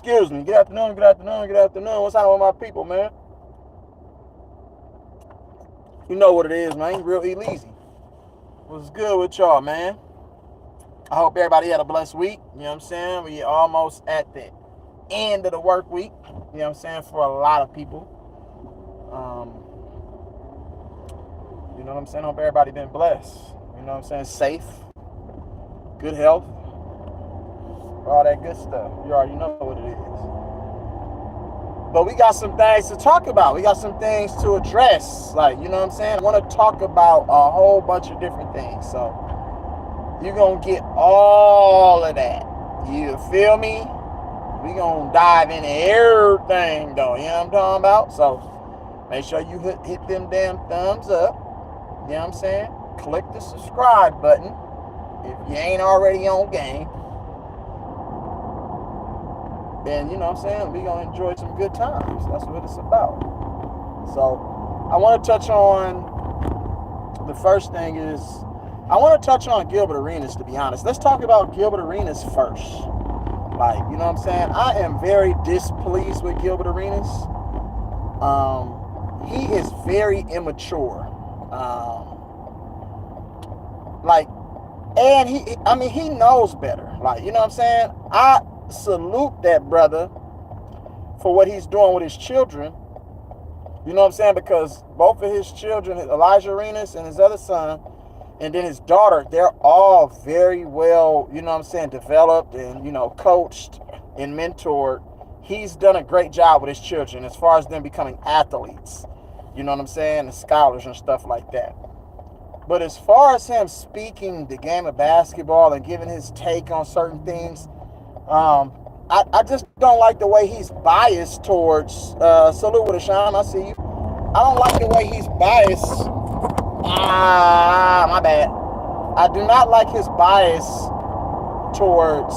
Excuse me. Good afternoon, good afternoon, good afternoon. What's happening with my people, man? You know what it is, man. Real E-Leezy. What's good with y'all, man? I hope everybody had a blessed week. You know what I'm saying? We almost at the end of the work week. You know what I'm saying? For a lot of people. You know what I'm saying? Hope everybody been blessed. You know what I'm saying? Safe. Good health. All that good stuff. You already know what it is. But we got some things to talk about. We got some things to address. Like, you know what I'm saying? I want to talk about a whole bunch of different things. So, you're going to get all of that. You feel me? We going to dive into everything, though. You know what I'm talking about? So, make sure you hit them damn thumbs up. You know what I'm saying? Click the subscribe button if you ain't already on game. Then, you know what I'm saying, we're going to enjoy some good times. That's what it's about. So, I want to touch on, the first thing is, I want to touch on Gilbert Arenas, to be honest. Let's talk about Gilbert Arenas first. Like, you know what I'm saying? I am very displeased with Gilbert Arenas. He is very immature. And he knows better. Like, you know what I'm saying? I salute that brother for what he's doing with his children. You know what I'm saying? Because both of his children, Elijah Arenas and his other son, and then his daughter, they're all very well, you know what I'm saying, developed and, you know, coached and mentored. He's done a great job with his children as far as them becoming athletes. You know what I'm saying? And scholars and stuff like that. But as far as him speaking the game of basketball and giving his take on certain things, I just don't like the way he's biased towards, salute with a shine, I see you. I don't like the way he's biased. My bad. I do not like his bias towards,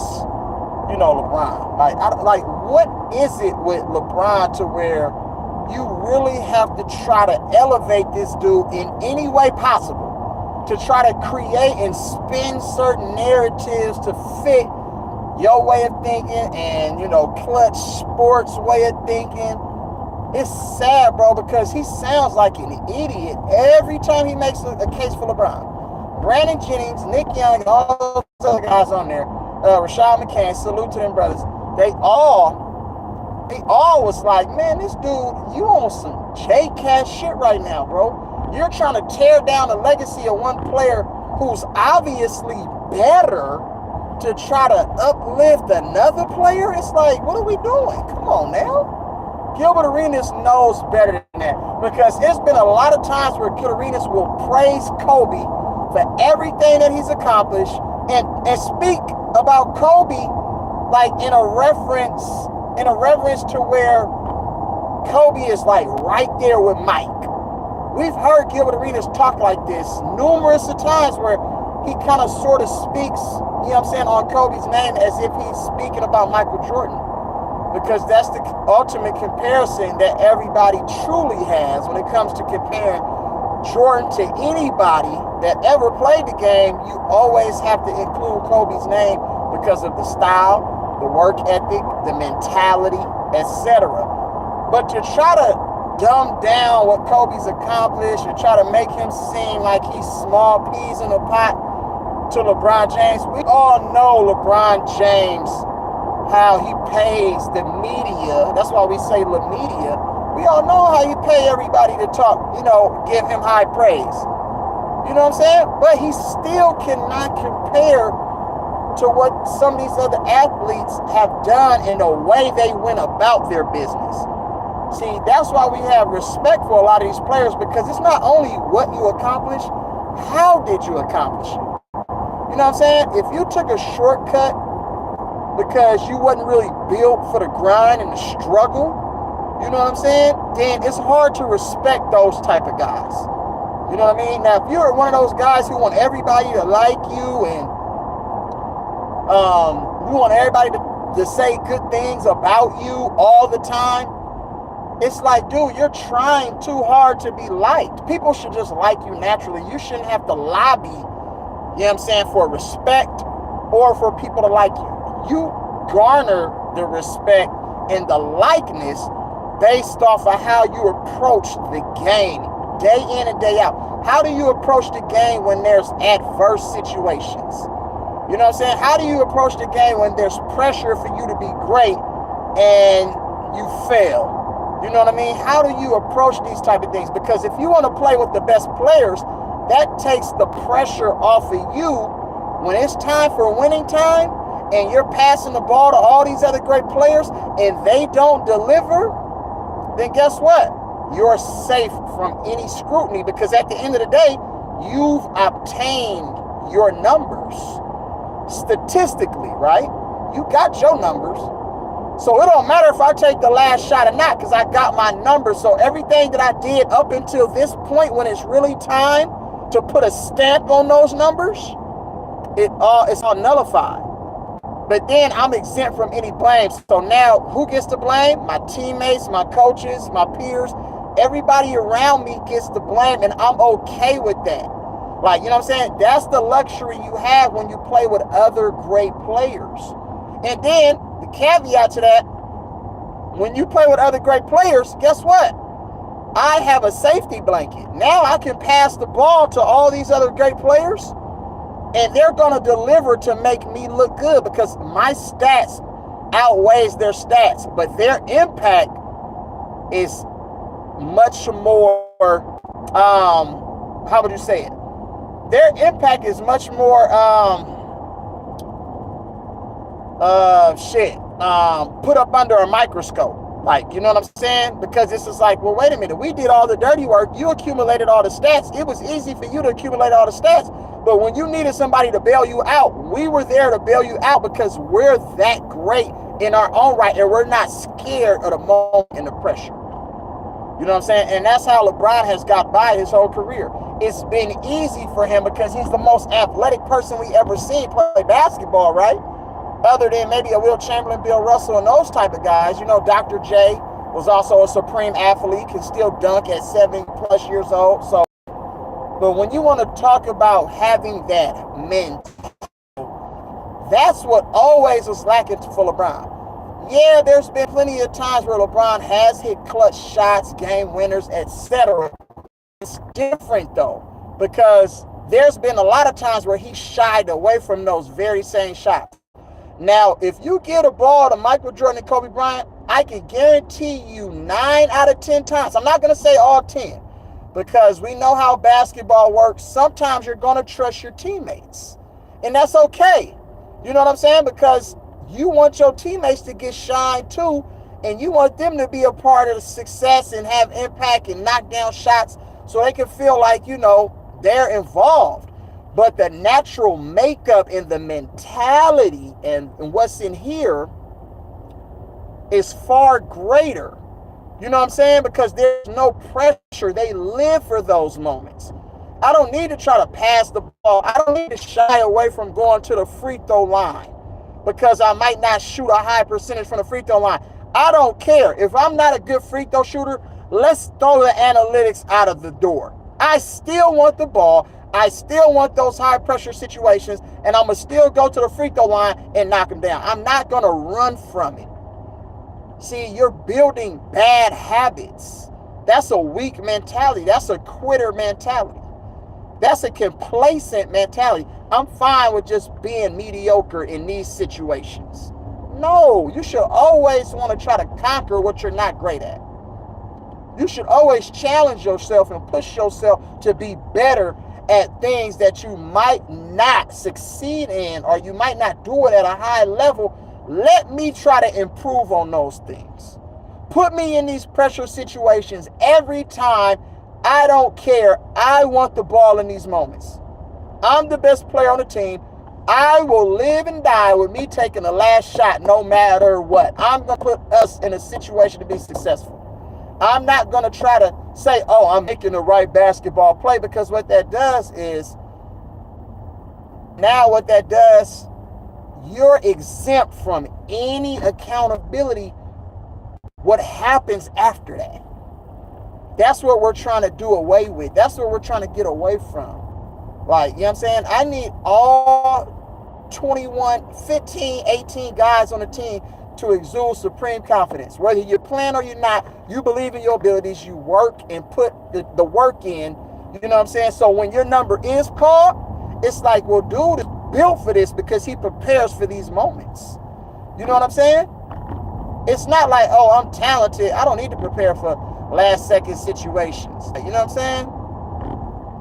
you know, LeBron. Like, what is it with LeBron to where you really have to try to elevate this dude in any way possible to try to create and spin certain narratives to fit your way of thinking and, you know, Clutch Sports way of thinking? It's sad, bro, because he sounds like an idiot every time he makes a case for LeBron. Brandon Jennings, Nick Young, and all those other guys on there, Rashad McCann, salute to them brothers. They all was like, man, this dude, you on some J-Cash shit right now, bro. You're trying to tear down the legacy of one player who's obviously better to try to uplift another player. It's like, what are we doing? Come on now. Gilbert Arenas knows better than that, because it's been a lot of times where Gilbert Arenas will praise Kobe for everything that he's accomplished and speak about Kobe like in a reference to where Kobe is like right there with Mike. We've heard Gilbert Arenas talk like this numerous of times where he kind of sort of speaks, you know what I'm saying, on Kobe's name as if he's speaking about Michael Jordan. Because that's the ultimate comparison that everybody truly has when it comes to comparing Jordan to anybody that ever played the game. You always have to include Kobe's name because of the style, the work ethic, the mentality, etc. But to try to dumb down what Kobe's accomplished and try to make him seem like he's small peas in a pot to LeBron James, we all know LeBron James, how he pays the media. That's why we say the media. We all know how he pay everybody to talk, you know, give him high praise. You know what I'm saying? But he still cannot compare to what some of these other athletes have done in the way they went about their business. See, that's why we have respect for a lot of these players, because it's not only what you accomplish, how did you accomplish it? You know what I'm saying? If you took a shortcut because you wasn't really built for the grind and the struggle, you know what I'm saying, then it's hard to respect those type of guys. You know what I mean? Now, if you're one of those guys who want everybody to like you and you want everybody to say good things about you all the time, it's like, dude, you're trying too hard to be liked. People should just like you naturally. You shouldn't have to lobby, you know what I'm saying, for respect or for people to like you. You garner the respect, and the likeness based off of how you approach the game day in and day out. How do you approach the game when there's adverse situations? You know what I'm saying? How do you approach the game when there's pressure for you to be great and you fail? You know what I mean? How do you approach these type of things? Because if you want to play with the best players, that takes the pressure off of you when it's time for winning time and you're passing the ball to all these other great players and they don't deliver, then guess what? You're safe from any scrutiny because at the end of the day, you've obtained your numbers. Statistically, right? You got your numbers. So it don't matter if I take the last shot or not because I got my numbers. So everything that I did up until this point when it's really time to put a stamp on those numbers, it's all nullified. But then I'm exempt from any blame. So now who gets the blame? My teammates, my coaches, my peers, everybody around me gets the blame and I'm okay with that. Like, you know what I'm saying? That's the luxury you have when you play with other great players. And then the caveat to that, when you play with other great players, guess what? I have a safety blanket. Now I can pass the ball to all these other great players and they're going to deliver to make me look good because my stats outweighs their stats, but their impact is much more, how would you say it? Their impact is much more, put up under a microscope. Like, you know what I'm saying? Because this is like, well, wait a minute. We did all the dirty work. You accumulated all the stats. It was easy for you to accumulate all the stats. But when you needed somebody to bail you out, we were there to bail you out because we're that great in our own right. And we're not scared of the moment and the pressure. You know what I'm saying? And that's how LeBron has got by his whole career. It's been easy for him because he's the most athletic person we ever seen play basketball, right? Other than maybe a Will Chamberlain, Bill Russell, and those type of guys. You know, Dr. J was also a supreme athlete, can still dunk at 7+ years old. So, but when you want to talk about having that mentality, that's what always was lacking for LeBron. Yeah, there's been plenty of times where LeBron has hit clutch shots, game winners, etc. It's different though, because there's been a lot of times where he shied away from those very same shots. Now, if you get a ball to Michael Jordan and Kobe Bryant, I can guarantee you 9 out of 10 times. I'm not going to say all 10 because we know how basketball works. Sometimes you're going to trust your teammates, and that's okay. You know what I'm saying? Because you want your teammates to get shine too, and you want them to be a part of the success and have impact and knock down shots so they can feel like, you know, they're involved. But the natural makeup and the mentality and what's in here is far greater. You know what I'm saying? Because there's no pressure. They live for those moments. I don't need to try to pass the ball. I don't need to shy away from going to the free throw line because I might not shoot a high percentage from the free throw line. I don't care. If I'm not a good free throw shooter, let's throw the analytics out of the door. I still want the ball. I still want those high pressure situations, and I'm going to still go to the free throw line and knock them down. I'm not going to run from it. See, you're building bad habits. That's a weak mentality. That's a quitter mentality. That's a complacent mentality. I'm fine with just being mediocre in these situations. No, you should always want to try to conquer what you're not great at. You should always challenge yourself and push yourself to be better at things that you might not succeed in, or you might not do it at a high level. Let me try to improve on those things. Put me in these pressure situations every time. I don't care. I want the ball in these moments. I'm the best player on the team. I will live and die with me taking the last shot no matter what. I'm going to put us in a situation to be successful. I'm not going to try to say, oh, I'm making the right basketball play, because what that does is, you're exempt from any accountability what happens after that. That's what we're trying to do away with. That's what we're trying to get away from. Like, you know what I'm saying? I need all 21, 15, 18 guys on the team to exude supreme confidence. Whether you're playing or you're not, you believe in your abilities, you work and put the work in, you know what I'm saying? So when your number is called, it's like, well, dude is built for this because he prepares for these moments. You know what I'm saying? It's not like, oh, I'm talented, I don't need to prepare for last second situations. You know what I'm saying?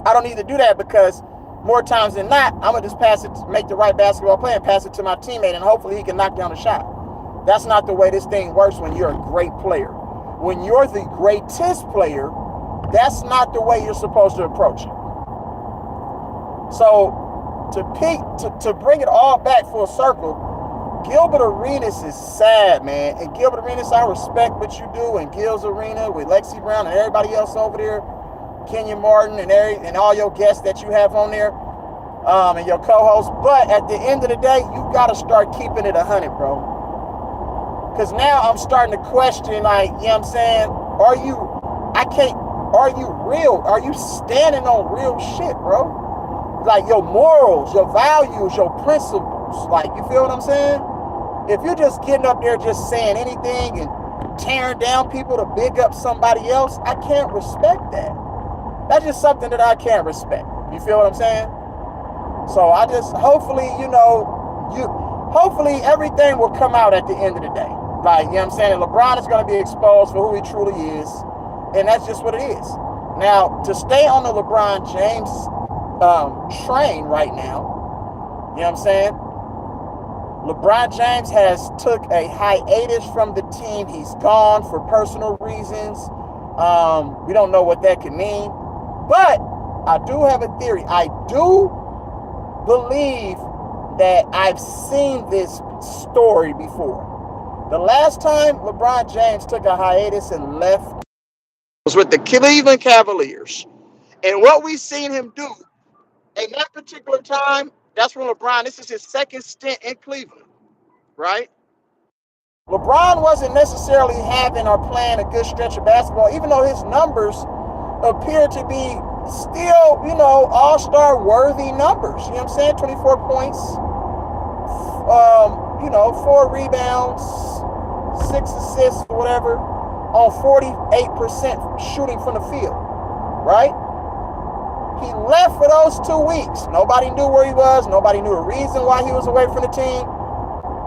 I don't need to do that because more times than not, I'm going to just pass it, make the right basketball play and pass it to my teammate, and hopefully he can knock down a shot. That's not the way this thing works when you're a great player. When you're the greatest player, that's not the way you're supposed to approach it. So to bring it all back full circle, Gilbert Arenas is sad, man. And Gilbert Arenas, I respect what you do, and Gil's Arena with Lexi Brown and everybody else over there, Kenya Martin and all your guests that you have on there, and your co-hosts. But at the end of the day, you got to start keeping it 100, bro. Because now I'm starting to question, like, you know what I'm saying? Are you real? Are you standing on real shit, bro? Like your morals, your values, your principles. Like, you feel what I'm saying? If you're just getting up there just saying anything and tearing down people to big up somebody else, I can't respect that. That's just something that I can't respect. You feel what I'm saying? So I just, hopefully everything will come out at the end of the day. Like, you know what I'm saying? And LeBron is going to be exposed for who he truly is. And that's just what it is. Now, to stay on the LeBron James train right now, you know what I'm saying? LeBron James has took a hiatus from the team. He's gone for personal reasons. We don't know what that could mean. But I do have a theory. I do believe that I've seen this story before. The last time LeBron James took a hiatus and left was with the Cleveland Cavaliers. And what we've seen him do in that particular time, that's when this is his second stint in Cleveland, right? LeBron wasn't necessarily having or playing a good stretch of basketball, even though his numbers appear to be still, all-star worthy numbers. You know what I'm saying? 24 points, 4 rebounds, 6 assists, or whatever, on 48% shooting from the field, right? He left for those 2 weeks. Nobody knew where he was. Nobody knew a reason why he was away from the team.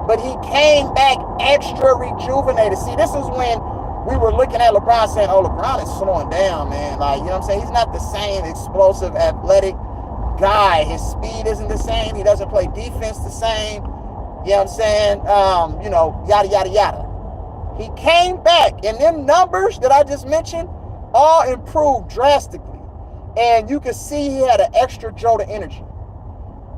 But he came back extra rejuvenated. See, this is when we were looking at LeBron saying, oh, LeBron is slowing down, man. Like, you know what I'm saying? He's not the same explosive, athletic guy. His speed isn't the same. He doesn't play defense the same. You know what I'm saying? Yada, yada, yada. He came back, and them numbers that I just mentioned all improved drastically. And you could see he had an extra jolt of energy.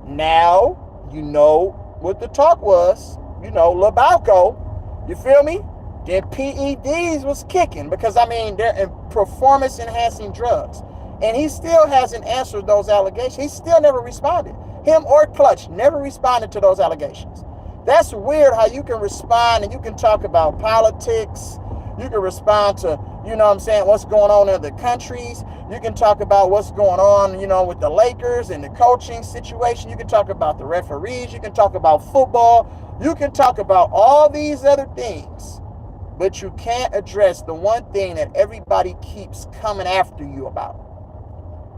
Now, you know what the talk was. LeBalco, you feel me? Then PEDs was kicking because, they're performance-enhancing drugs. And he still hasn't answered those allegations. He still never responded. Him or Clutch never responded to those allegations. That's weird how you can respond and you can talk about politics. You can respond to, what's going on in other countries. You can talk about what's going on, with the Lakers and the coaching situation. You can talk about the referees. You can talk about football. You can talk about all these other things. But you can't address the one thing that everybody keeps coming after you about.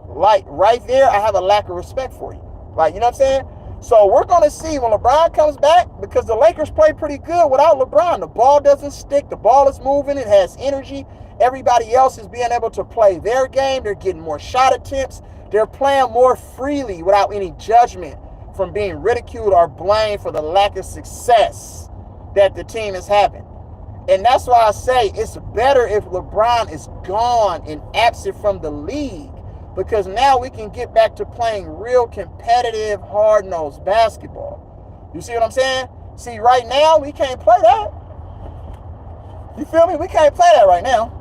Like, right there, I have a lack of respect for you. Like, you know what I'm saying? So we're going to see when LeBron comes back, because the Lakers play pretty good without LeBron. The ball doesn't stick. The ball is moving. It has energy. Everybody else is being able to play their game. They're getting more shot attempts. They're playing more freely without any judgment from being ridiculed or blamed for the lack of success that the team is having. And that's why I say it's better if LeBron is gone and absent from the league, because now we can get back to playing real competitive, hard-nosed basketball. You see what I'm saying? See, right now, we can't play that. You feel me? We can't play that right now.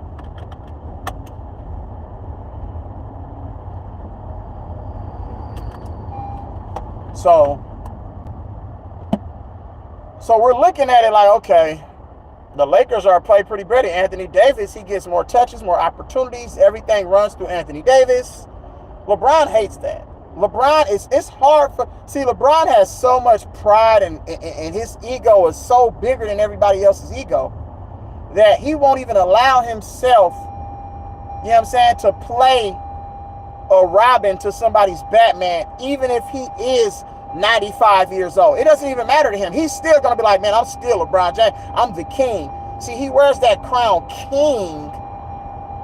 So we're looking at it like, okay, the Lakers are playing pretty great. Anthony Davis, he gets more touches, more opportunities. Everything runs through Anthony Davis. LeBron hates that. LeBron it's hard for, see, LeBron has so much pride and his ego is so bigger than everybody else's ego that he won't even allow himself, you know what I'm saying, to play a Robin to somebody's Batman, even if he is 95 years old. It doesn't even matter to him. He's still gonna be like, man, I'm still LeBron James. I'm the king. See, he wears that crown king.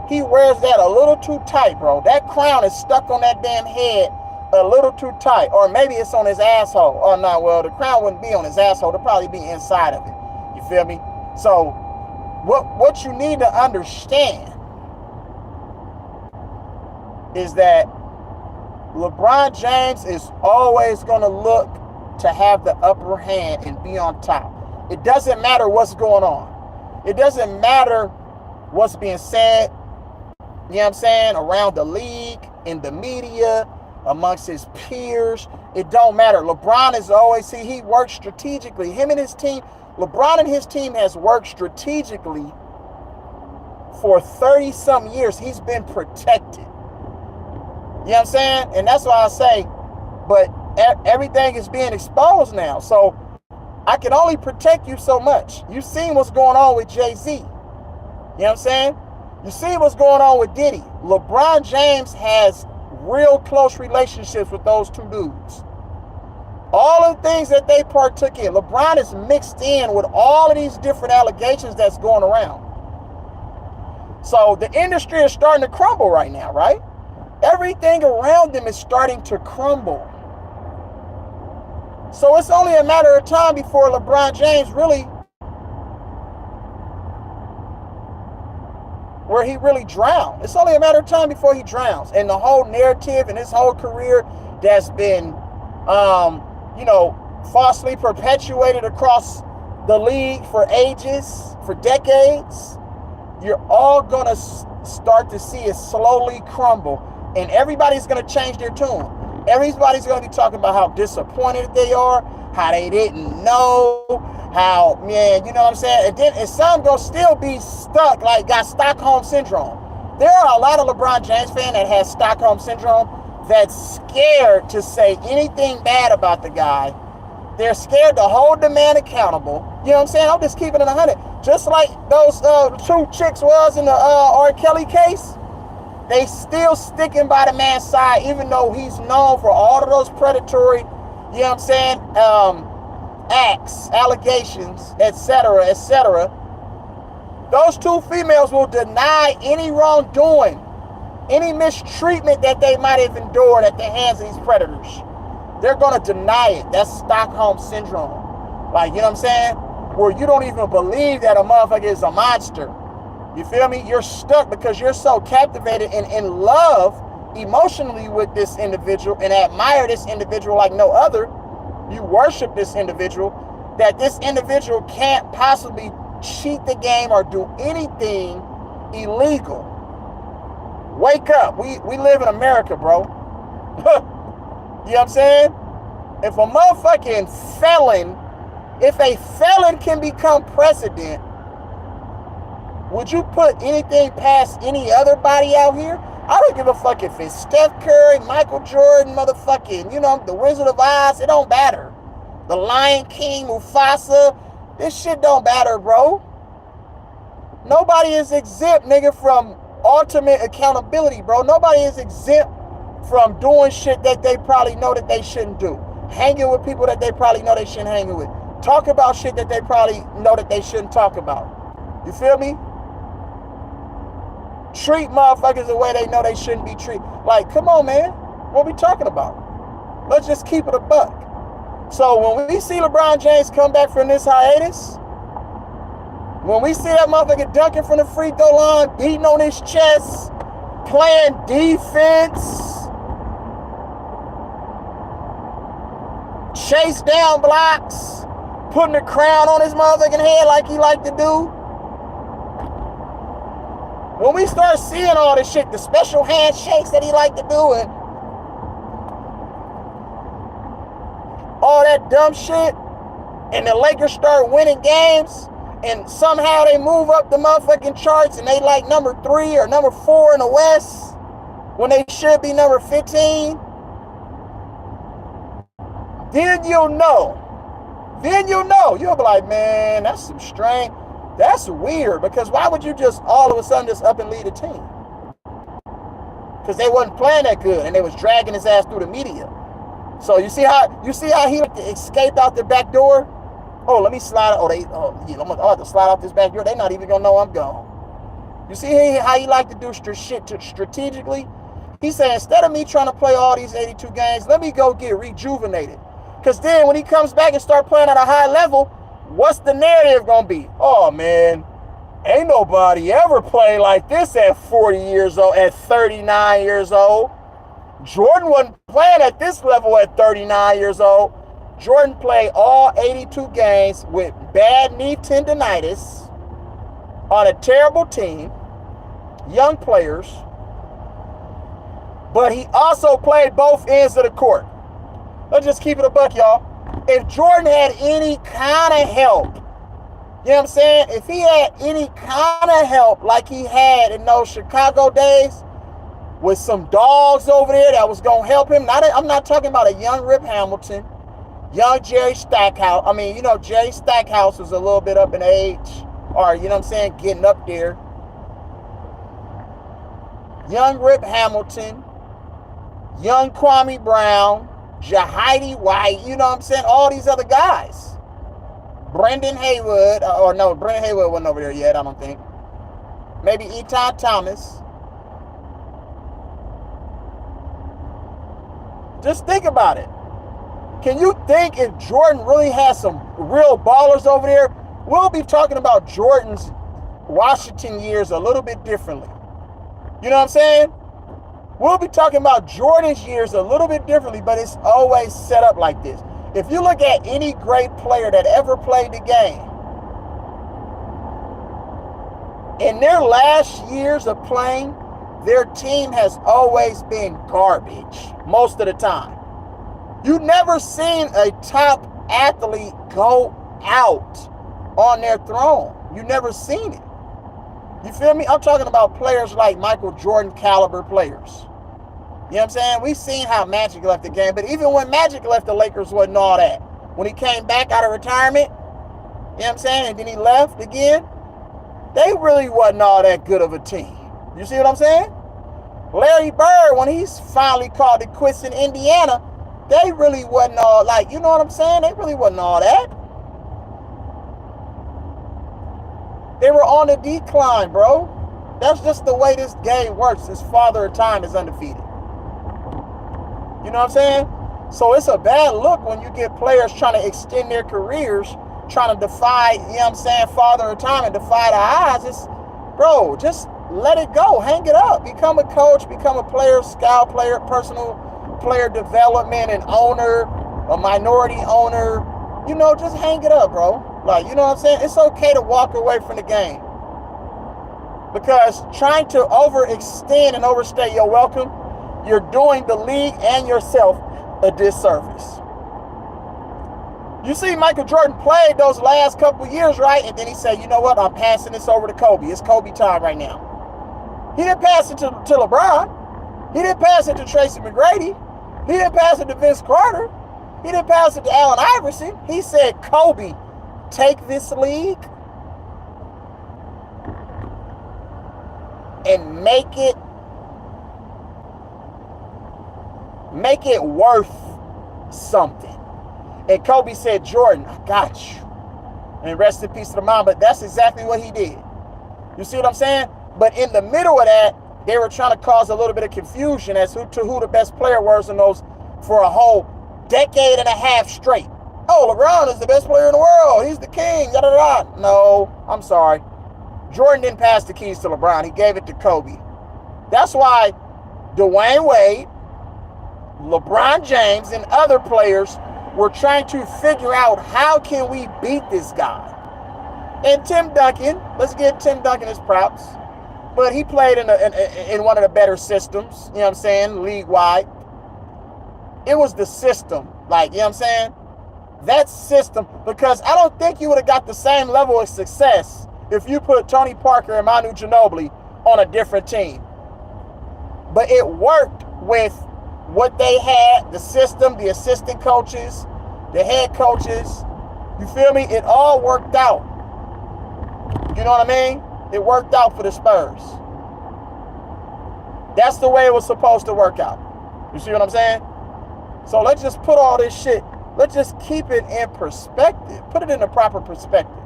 He wears that a little too tight, bro. That crown is stuck on that damn head a little too tight. Or maybe it's on his asshole. Oh, no, well, the crown wouldn't be on his asshole. It'd probably be inside of it. You feel me? So, what you need to understand is that LeBron James is always going to look to have the upper hand and be on top. It doesn't matter what's going on. It doesn't matter what's being said, you know what I'm saying, around the league, in the media, amongst his peers. It don't matter. LeBron is always, see, he works strategically. Him and his team, LeBron and his team has worked strategically for 30-something years. He's been protected. You know what I'm saying? And that's why I say, but everything is being exposed now. So I can only protect you so much. You've seen what's going on with Jay-Z. You know what I'm saying? You see what's going on with Diddy. LeBron James has real close relationships with those two dudes. All of the things that they partook in, LeBron is mixed in with all of these different allegations that's going around. So the industry is starting to crumble right now, right? Everything around them is starting to crumble. So it's only a matter of time before LeBron James really, where he really drowns. It's only a matter of time before he drowns. And the whole narrative and his whole career that's been, falsely perpetuated across the league for ages, for decades, you're all gonna start to see it slowly crumble. And everybody's going to change their tune. Everybody's going to be talking about how disappointed they are, how they didn't know, how, man, you know what I'm saying? And some going to still be stuck, like got Stockholm Syndrome. There are a lot of LeBron James fans that has Stockholm Syndrome that's scared to say anything bad about the guy. They're scared to hold the man accountable. You know what I'm saying? I'm just keeping it 100. Just like those two chicks was in the R. Kelly case. They still sticking by the man's side, even though he's known for all of those predatory, you know what I'm saying, acts, allegations, etc., etc. Those two females will deny any wrongdoing, any mistreatment that they might have endured at the hands of these predators. They're going to deny it. That's Stockholm Syndrome. Like, you know what I'm saying? Where you don't even believe that a motherfucker is a monster. You feel me? You're stuck because you're so captivated and in love emotionally with this individual and admire this individual like no other. You worship this individual, that this individual can't possibly cheat the game or do anything illegal. Wake up. We live in America, bro. You know what I'm saying? If a motherfucking felon, if a felon can become president, would you put anything past any other body out here? I don't give a fuck if it's Steph Curry, Michael Jordan, motherfucking, the Wizard of Oz. It don't matter. The Lion King, Mufasa. This shit don't matter, bro. Nobody is exempt, nigga, from ultimate accountability, bro. Nobody is exempt from doing shit that they probably know that they shouldn't do. Hanging with people that they probably know they shouldn't hang with. Talk about shit that they probably know that they shouldn't talk about. You feel me? Treat motherfuckers the way they know they shouldn't be treated. Like, come on, man. What we talking about? Let's just keep it a buck. So when we see LeBron James come back from this hiatus, when we see that motherfucker dunking from the free throw line, beating on his chest, playing defense, chase down blocks, putting a crown on his motherfucking head like he like to do. When we start seeing all this shit, the special handshakes that he like to do and all that dumb shit, and the Lakers start winning games, and somehow they move up the motherfucking charts and they like number 3 or number 4 in the West when they should be number 15. then you'll know. Then you'll know. You'll be like, man, that's some strange. That's weird, because why would you just all of a sudden just up and lead a team? Because they wasn't playing that good, and they was dragging his ass through the media. So you see how he escaped out the back door? Oh, let me slide. I'm have to slide out this back door. They're not even gonna know I'm gone. You see how he like to do shit strategically? He said, instead of me trying to play all these 82 games, let me go get rejuvenated. Because then when he comes back and start playing at a high level, what's the narrative gonna be? Oh man, ain't nobody ever played like this at 40 years old, at 39 years old. Jordan wasn't playing at this level at 39 years old. Jordan played all 82 games with bad knee tendonitis on a terrible team, young players, but he also played both ends of the court. Let's just keep it a buck, y'all. If Jordan had any kind of help, you know what I'm saying? If he had any kind of help like he had in those Chicago days, with some dogs over there that was going to help him. I'm not talking about a young Rip Hamilton, young Jerry Stackhouse. I mean, Jerry Stackhouse was a little bit up in age, or, you know what I'm saying, getting up there. Young Rip Hamilton, young Kwame Brown, Jahidi White, you know what I'm saying, all these other guys. Brendan Haywood, Brendan Haywood wasn't over there yet, I don't think. Maybe Eton Thomas. Just think about it. Can you think if Jordan really has some real ballers over there, we'll be talking about Jordan's Washington years a little bit differently. You know what I'm saying? We'll be talking about Jordan's years a little bit differently, but it's always set up like this. If you look at any great player that ever played the game, in their last years of playing, their team has always been garbage most of the time. You've never seen a top athlete go out on their throne. You've never seen it. You feel me? I'm talking about players like Michael Jordan caliber players. You know what I'm saying? We've seen how Magic left the game, but even when Magic left, the Lakers wasn't all that. When he came back out of retirement, you know what I'm saying, and then he left again, they really wasn't all that good of a team. You see what I'm saying? Larry Bird, when he's finally called it quits in Indiana, they really wasn't all like, you know what I'm saying? They really wasn't all that. They were on the decline, bro. That's just the way this game works. This father of time is undefeated. You know what I'm saying? So it's a bad look when you get players trying to extend their careers, trying to defy, you know what I'm saying, father of time and defy the odds. It's, bro, just let it go. Hang it up. Become a coach, become a player, scout player, personal player development and owner, a minority owner. You know, just hang it up, bro. Like, you know what I'm saying? It's okay to walk away from the game. Because trying to overextend and overstay your welcome, you're doing the league and yourself a disservice. You see Michael Jordan played those last couple of years, right? And then he said, you know what? I'm passing this over to Kobe. It's Kobe time right now. He didn't pass it to LeBron. He didn't pass it to Tracy McGrady. He didn't pass it to Vince Carter. He didn't pass it to Allen Iverson. He said, Kobe, take this league and make it worth something. And Kobe said, Jordan, I got you. And rest in peace to the mom. But that's exactly what he did. You see what I'm saying? But in the middle of that, they were trying to cause a little bit of confusion as to who the best player was in those for a whole decade and a half straight. Oh, LeBron is the best player in the world. He's the king. Da, da, da. No, I'm sorry. Jordan didn't pass the keys to LeBron. He gave it to Kobe. That's why Dwayne Wade, LeBron James, and other players were trying to figure out how can we beat this guy. And Tim Duncan, let's give Tim Duncan his props. But he played in one of the better systems, you know what I'm saying, league-wide. It was the system, like, you know what I'm saying? That system, because I don't think you would have got the same level of success if you put Tony Parker and Manu Ginobili on a different team. But it worked with what they had, the system, the assistant coaches, the head coaches. You feel me? It all worked out. You know what I mean? It worked out for the Spurs. That's the way it was supposed to work out. You see what I'm saying? So let's just put all this shit, let's just keep it in perspective. Put it in the proper perspective.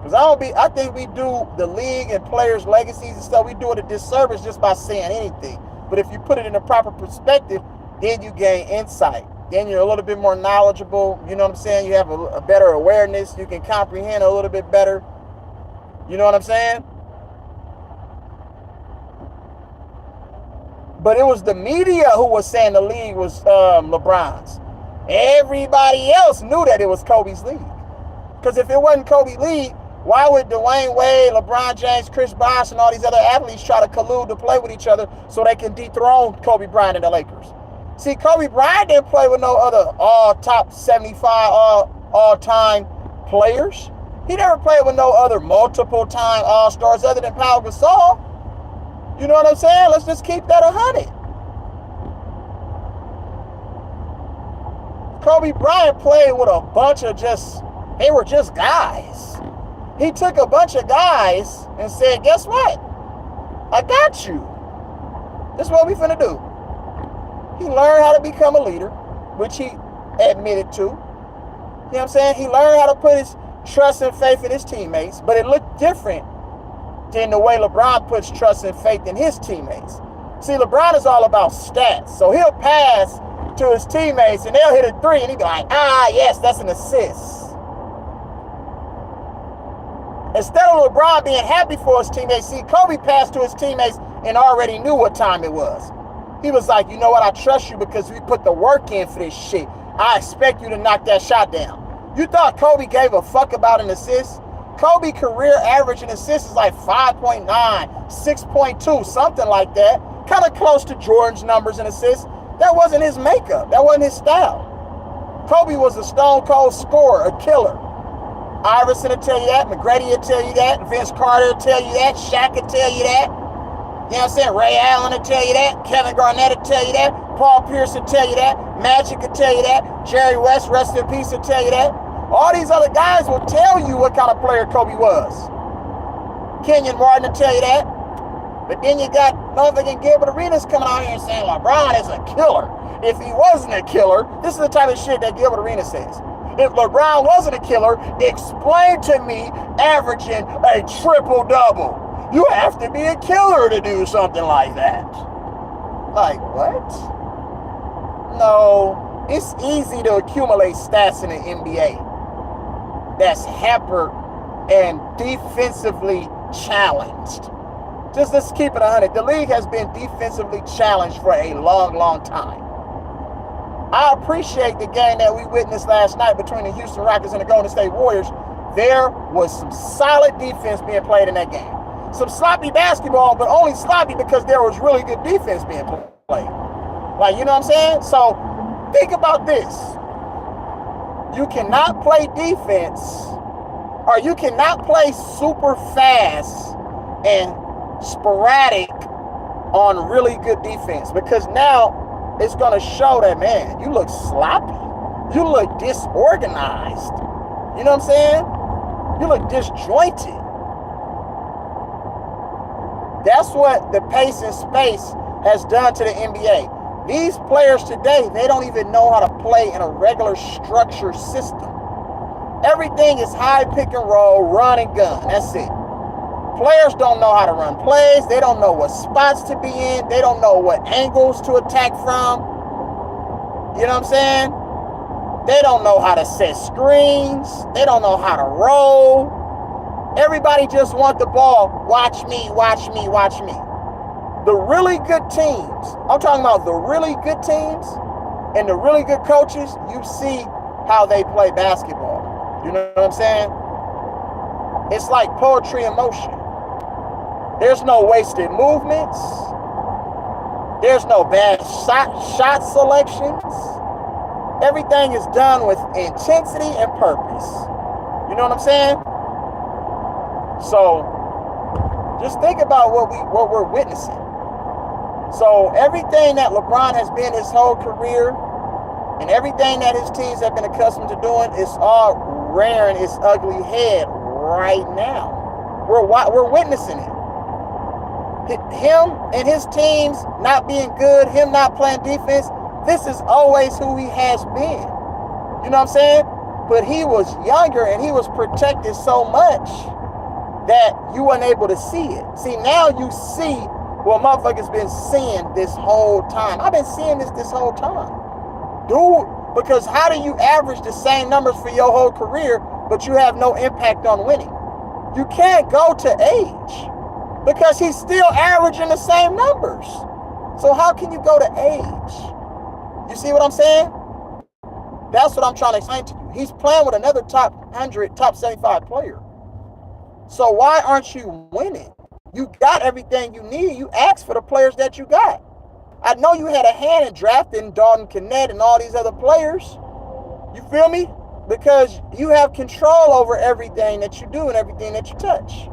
Because I think we do the league and players' legacies and stuff, we do it a disservice just by saying anything. But if you put it in the proper perspective, then you gain insight. Then you're a little bit more knowledgeable. You know what I'm saying? You have a better awareness. You can comprehend a little bit better. You know what I'm saying? But it was the media who was saying the league was LeBron's. Everybody else knew that it was Kobe's league. Because if it wasn't Kobe's league, why would Dwayne Wade, LeBron James, Chris Bosh, and all these other athletes try to collude to play with each other so they can dethrone Kobe Bryant and the Lakers? See, Kobe Bryant didn't play with no other top 75 all-time players. He never played with no other multiple-time all-stars other than Pau Gasol. You know what I'm saying? Let's just keep that 100. Kobe Bryant played with a bunch of they were just guys. He took a bunch of guys and said, guess what? I got you. This is what we finna do. He learned how to become a leader, which he admitted to. You know what I'm saying? He learned how to put his trust and faith in his teammates, but it looked different than the way LeBron puts trust and faith in his teammates. See, LeBron is all about stats. So he'll pass to his teammates and they'll hit a three and he'll be like, yes, that's an assist. Instead of LeBron being happy for his teammates, see, Kobe passed to his teammates and already knew what time it was. He was like, you know what, I trust you because we put the work in for this shit. I expect you to knock that shot down. You thought Kobe gave a fuck about an assist? Kobe career average in assists is like 5.9, 6.2, something like that. Kind of close to Jordan's numbers in assists. That wasn't his makeup. That wasn't his style. Kobe was a stone cold scorer, a killer. Iverson will tell you that. McGrady will tell you that. Vince Carter will tell you that. Shaq will tell you that. You know what I'm saying? Ray Allen will tell you that. Kevin Garnett will tell you that. Paul Pierce will tell you that. Magic will tell you that. Jerry West, rest in peace, will tell you that. All these other guys will tell you what kind of player Kobe was. Kenyon Martin will tell you that. But then you got motherfucking Gilbert Arenas coming out here and saying LeBron is a killer. If he wasn't a killer, this is the type of shit that Gilbert Arenas says. If LeBron wasn't a killer, explain to me averaging a triple-double. You have to be a killer to do something like that. Like, what? No, it's easy to accumulate stats in the NBA that's hampered and defensively challenged. Just let's keep it 100. The league has been defensively challenged for a long, long time. I appreciate the game that we witnessed last night between the Houston Rockets and the Golden State Warriors. There was some solid defense being played in that game. Some sloppy basketball, but only sloppy because there was really good defense being played. Like, you know what I'm saying? So think about this. You cannot play defense, or you cannot play super fast and sporadic on really good defense, because now it's going to show that, man, you look sloppy. You look disorganized. You know what I'm saying? You look disjointed. That's what the pace and space has done to the NBA. These players today, they don't even know how to play in a regular structured system. Everything is high pick and roll, run and gun. That's it. Players don't know how to run plays. They don't know what spots to be in. They don't know what angles to attack from. You know what I'm saying? They don't know how to set screens. They don't know how to roll. Everybody just want the ball. Watch me, watch me, watch me. The really good teams, I'm talking about the really good teams and the really good coaches, you see how they play basketball. You know what I'm saying? It's like poetry in motion. There's no wasted movements. There's no bad shot selections. Everything is done with intensity and purpose. You know what I'm saying? So just think about what we're witnessing. So everything that LeBron has been his whole career And everything that his teams have been accustomed to doing is all rearing its ugly head right now. We're witnessing it. Him and his teams not being good, him not playing defense, this is always who he has been. You know what I'm saying? But he was younger and he was protected so much that you weren't able to see it. See, now you see what motherfuckers been seeing this whole time. I've been seeing this whole time. Dude, because how do you average the same numbers for your whole career, but you have no impact on winning? You can't go to age because he's still averaging the same numbers. So how can you go to age? You see what I'm saying? That's what I'm trying to explain to you. He's playing with another top 100, top 75 player. So why aren't you winning? You got everything you need. You asked for the players that you got. I know you had a hand in drafting Dalton Knecht and all these other players. You feel me? Because you have control over everything that you do and everything that you touch.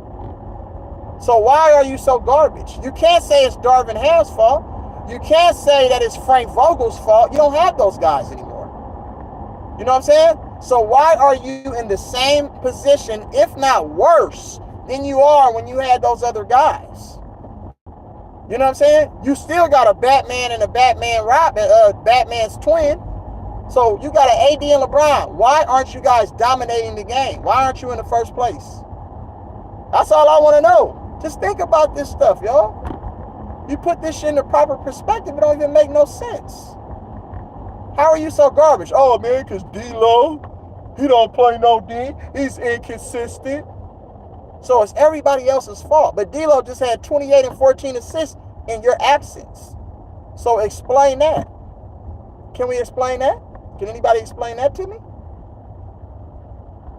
So why are you so garbage? You can't say it's Darvin Ham's fault. You can't say that it's Frank Vogel's fault. You don't have those guys anymore. You know what I'm saying? So why are you in the same position, if not worse, than you are when you had those other guys? You know what I'm saying? You still got a Batman and a Batman's twin. So you got an AD and LeBron. Why aren't you guys dominating the game? Why aren't you in the first place? That's all I want to know. Just think about this stuff, y'all. You put this shit in the proper perspective, it don't even make no sense. How are you so garbage? Oh, man, because D-Lo, he don't play no D. He's inconsistent. So it's everybody else's fault. But D-Lo just had 28 and 14 assists in your absence. So explain that. Can we explain that? Can anybody explain that to me?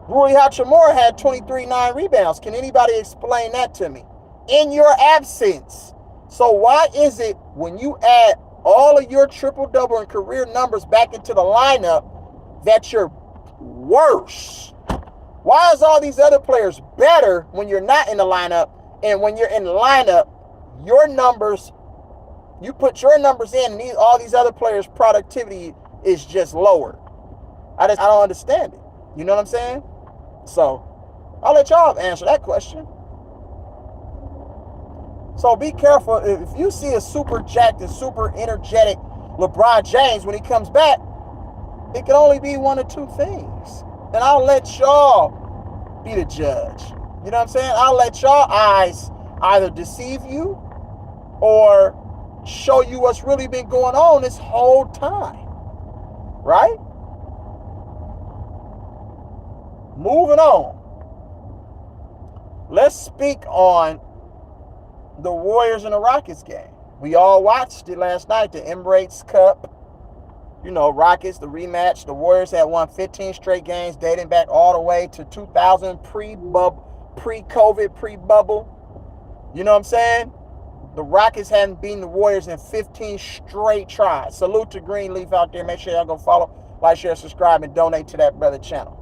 Rui Hachimura had 23-9 rebounds. Can anybody explain that to me? In your absence. So why is it when you add all of your triple-double and career numbers back into the lineup that you're worse? Why is all these other players better when you're not in the lineup? And when you're in the lineup, your numbers, you put your numbers in, and all these other players' productivity is just lower. I don't understand it. You know what I'm saying? So I'll let y'all answer that question. So be careful. If you see a super jacked and super energetic LeBron James when he comes back, it can only be one of two things. And I'll let y'all be the judge. You know what I'm saying? I'll let y'all eyes either deceive you or show you what's really been going on this whole time. Right? Moving on. Let's speak on the Warriors and the Rockets game. We all watched it last night, the Emirates Cup. You know, Rockets, the rematch. The Warriors had won 15 straight games dating back all the way to 2000, pre-COVID, pre-bubble. You know what I'm saying? The Rockets hadn't beaten the Warriors in 15 straight tries. Salute to Greenleaf out there. Make sure y'all go follow, like, share, subscribe, and donate to that brother channel.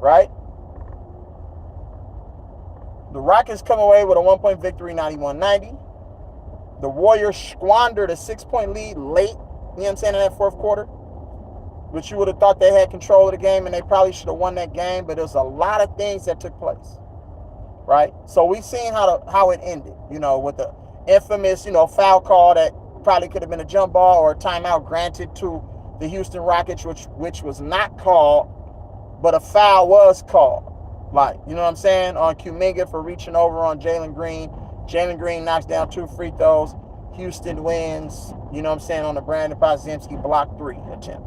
Right? The Rockets come away with a 1-point victory, 91-90. The Warriors squandered a 6-point lead late, you know what I'm saying, in that fourth quarter. Which you would have thought they had control of the game, and they probably should have won that game, but there's a lot of things that took place. Right? So we've seen how it ended, you know, with the infamous, you know, foul call that probably could have been a jump ball or a timeout granted to the Houston Rockets, which was not called, but a foul was called. Like, you know what I'm saying? On Kuminga for reaching over on Jalen Green. Jalen Green knocks down 2 free throws. Houston wins, you know what I'm saying, on the Brandon Podziemski block 3 attempt.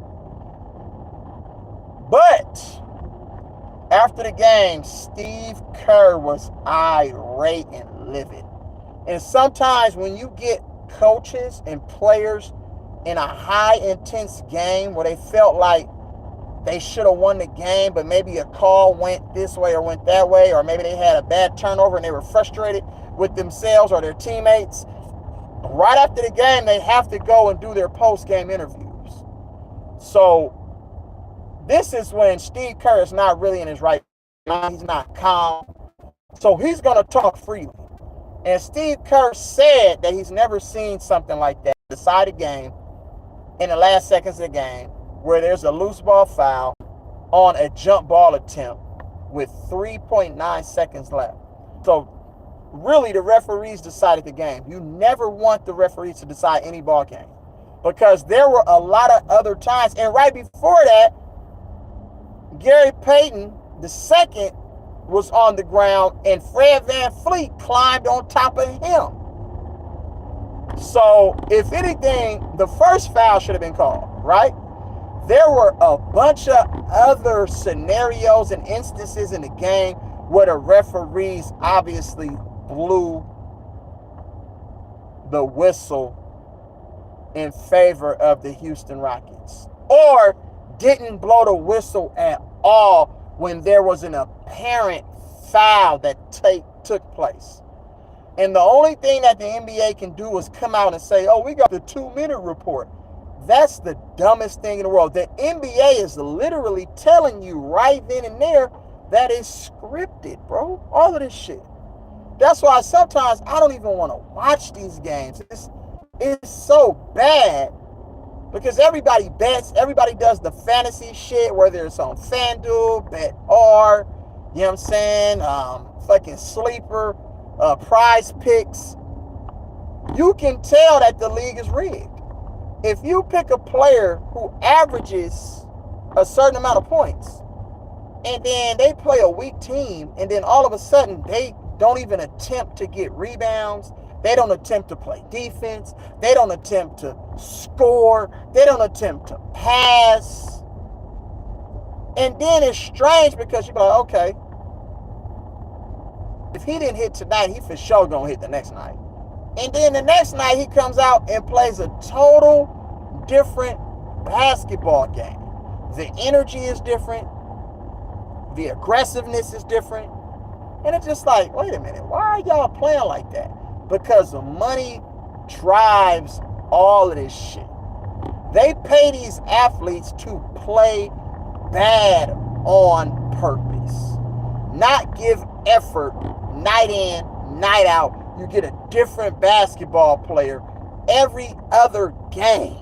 But after the game, Steve Kerr was irate and livid. And sometimes when you get coaches and players in a high intense game where they felt like they should have won the game, but maybe a call went this way or went that way, or maybe they had a bad turnover and they were frustrated with themselves or their teammates, right after the game, they have to go and do their post-game interviews. So this is when Steve Kerr is not really in his right mind. He's not calm. So he's going to talk freely. And Steve Kerr said that he's never seen something like that decide a game in the last seconds of the game where there's a loose ball foul on a jump ball attempt with 3.9 seconds left. So really the referees decided the game. You never want the referees to decide any ball game, because there were a lot of other times, and right before that, Gary Payton II was on the ground and Fred VanVleet climbed on top of him. So if anything, the first foul should have been called, right? There were a bunch of other scenarios and instances in the game where the referees obviously blew the whistle in favor of the Houston Rockets, or didn't blow the whistle at all when there was an apparent foul that took place. And the only thing that the NBA can do is come out and say, oh, we got the 2-minute report. That's the dumbest thing in the world. The NBA is literally telling you right then and there that it's scripted, bro. All of this shit. That's why sometimes I don't even want to watch these games. It's so bad, because everybody bets, everybody does the fantasy shit, whether it's on FanDuel, Bet-R, you know what I'm saying, fucking Sleeper, Prize Picks. You can tell that the league is rigged. If you pick a player who averages a certain amount of points, and then they play a weak team, and then all of a sudden they don't even attempt to get rebounds, they don't attempt to play defense, they don't attempt to score, they don't attempt to pass. And then it's strange, because you're like, okay, if he didn't hit tonight, he for sure gonna hit the next night. And then the next night he comes out and plays a total different basketball game. The energy is different, the aggressiveness is different. And it's just like, wait a minute, why are y'all playing like that? Because the money drives all of this shit. They pay these athletes to play bad on purpose, not give effort night in, night out. You get a different basketball player every other game.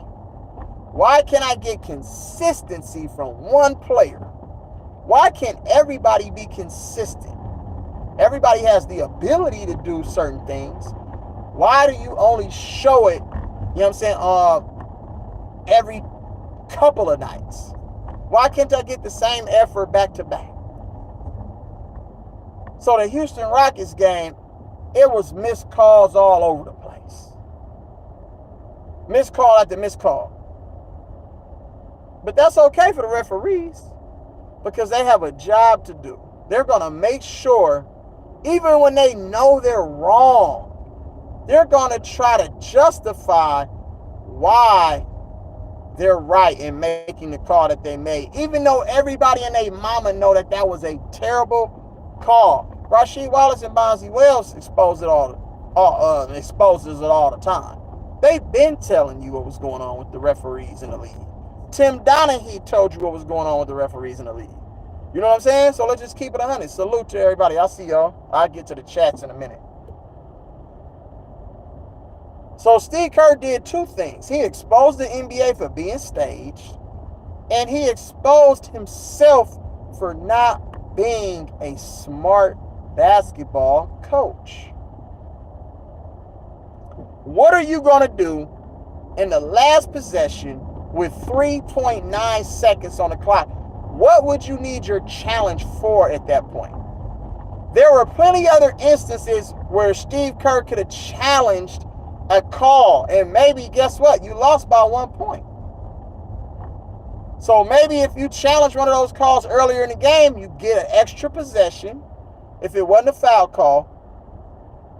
Why can't I get consistency from one player? Why can't everybody be consistent? Everybody has the ability to do certain things. Why do you only show it, you know what I'm saying, every couple of nights? Why can't I get the same effort back to back? So the Houston Rockets game, it was missed calls all over the place. Missed call after missed call. But that's okay for the referees, because they have a job to do. They're going to make sure, even when they know they're wrong, they're going to try to justify why they're right in making the call that they made, even though everybody and their mama know that that was a terrible call. Rasheed Wallace and Bonzi Wells exposes it all the time. They've been telling you what was going on with the referees in the league. Tim Donaghy told you what was going on with the referees in the league. You know what I'm saying? So let's just keep it 100. Salute to everybody. I'll see y'all. I'll get to the chats in a minute. So Steve Kerr did two things. He exposed the NBA for being staged, and he exposed himself for not being a smart basketball coach. What are you going to do in the last possession with 3.9 seconds on the clock? What would you need your challenge for at that point? There were plenty other instances where Steve Kerr could have challenged a call, and maybe, guess what? You lost by 1 point. So maybe if you challenge one of those calls earlier in the game, you get an extra possession if it wasn't a foul call.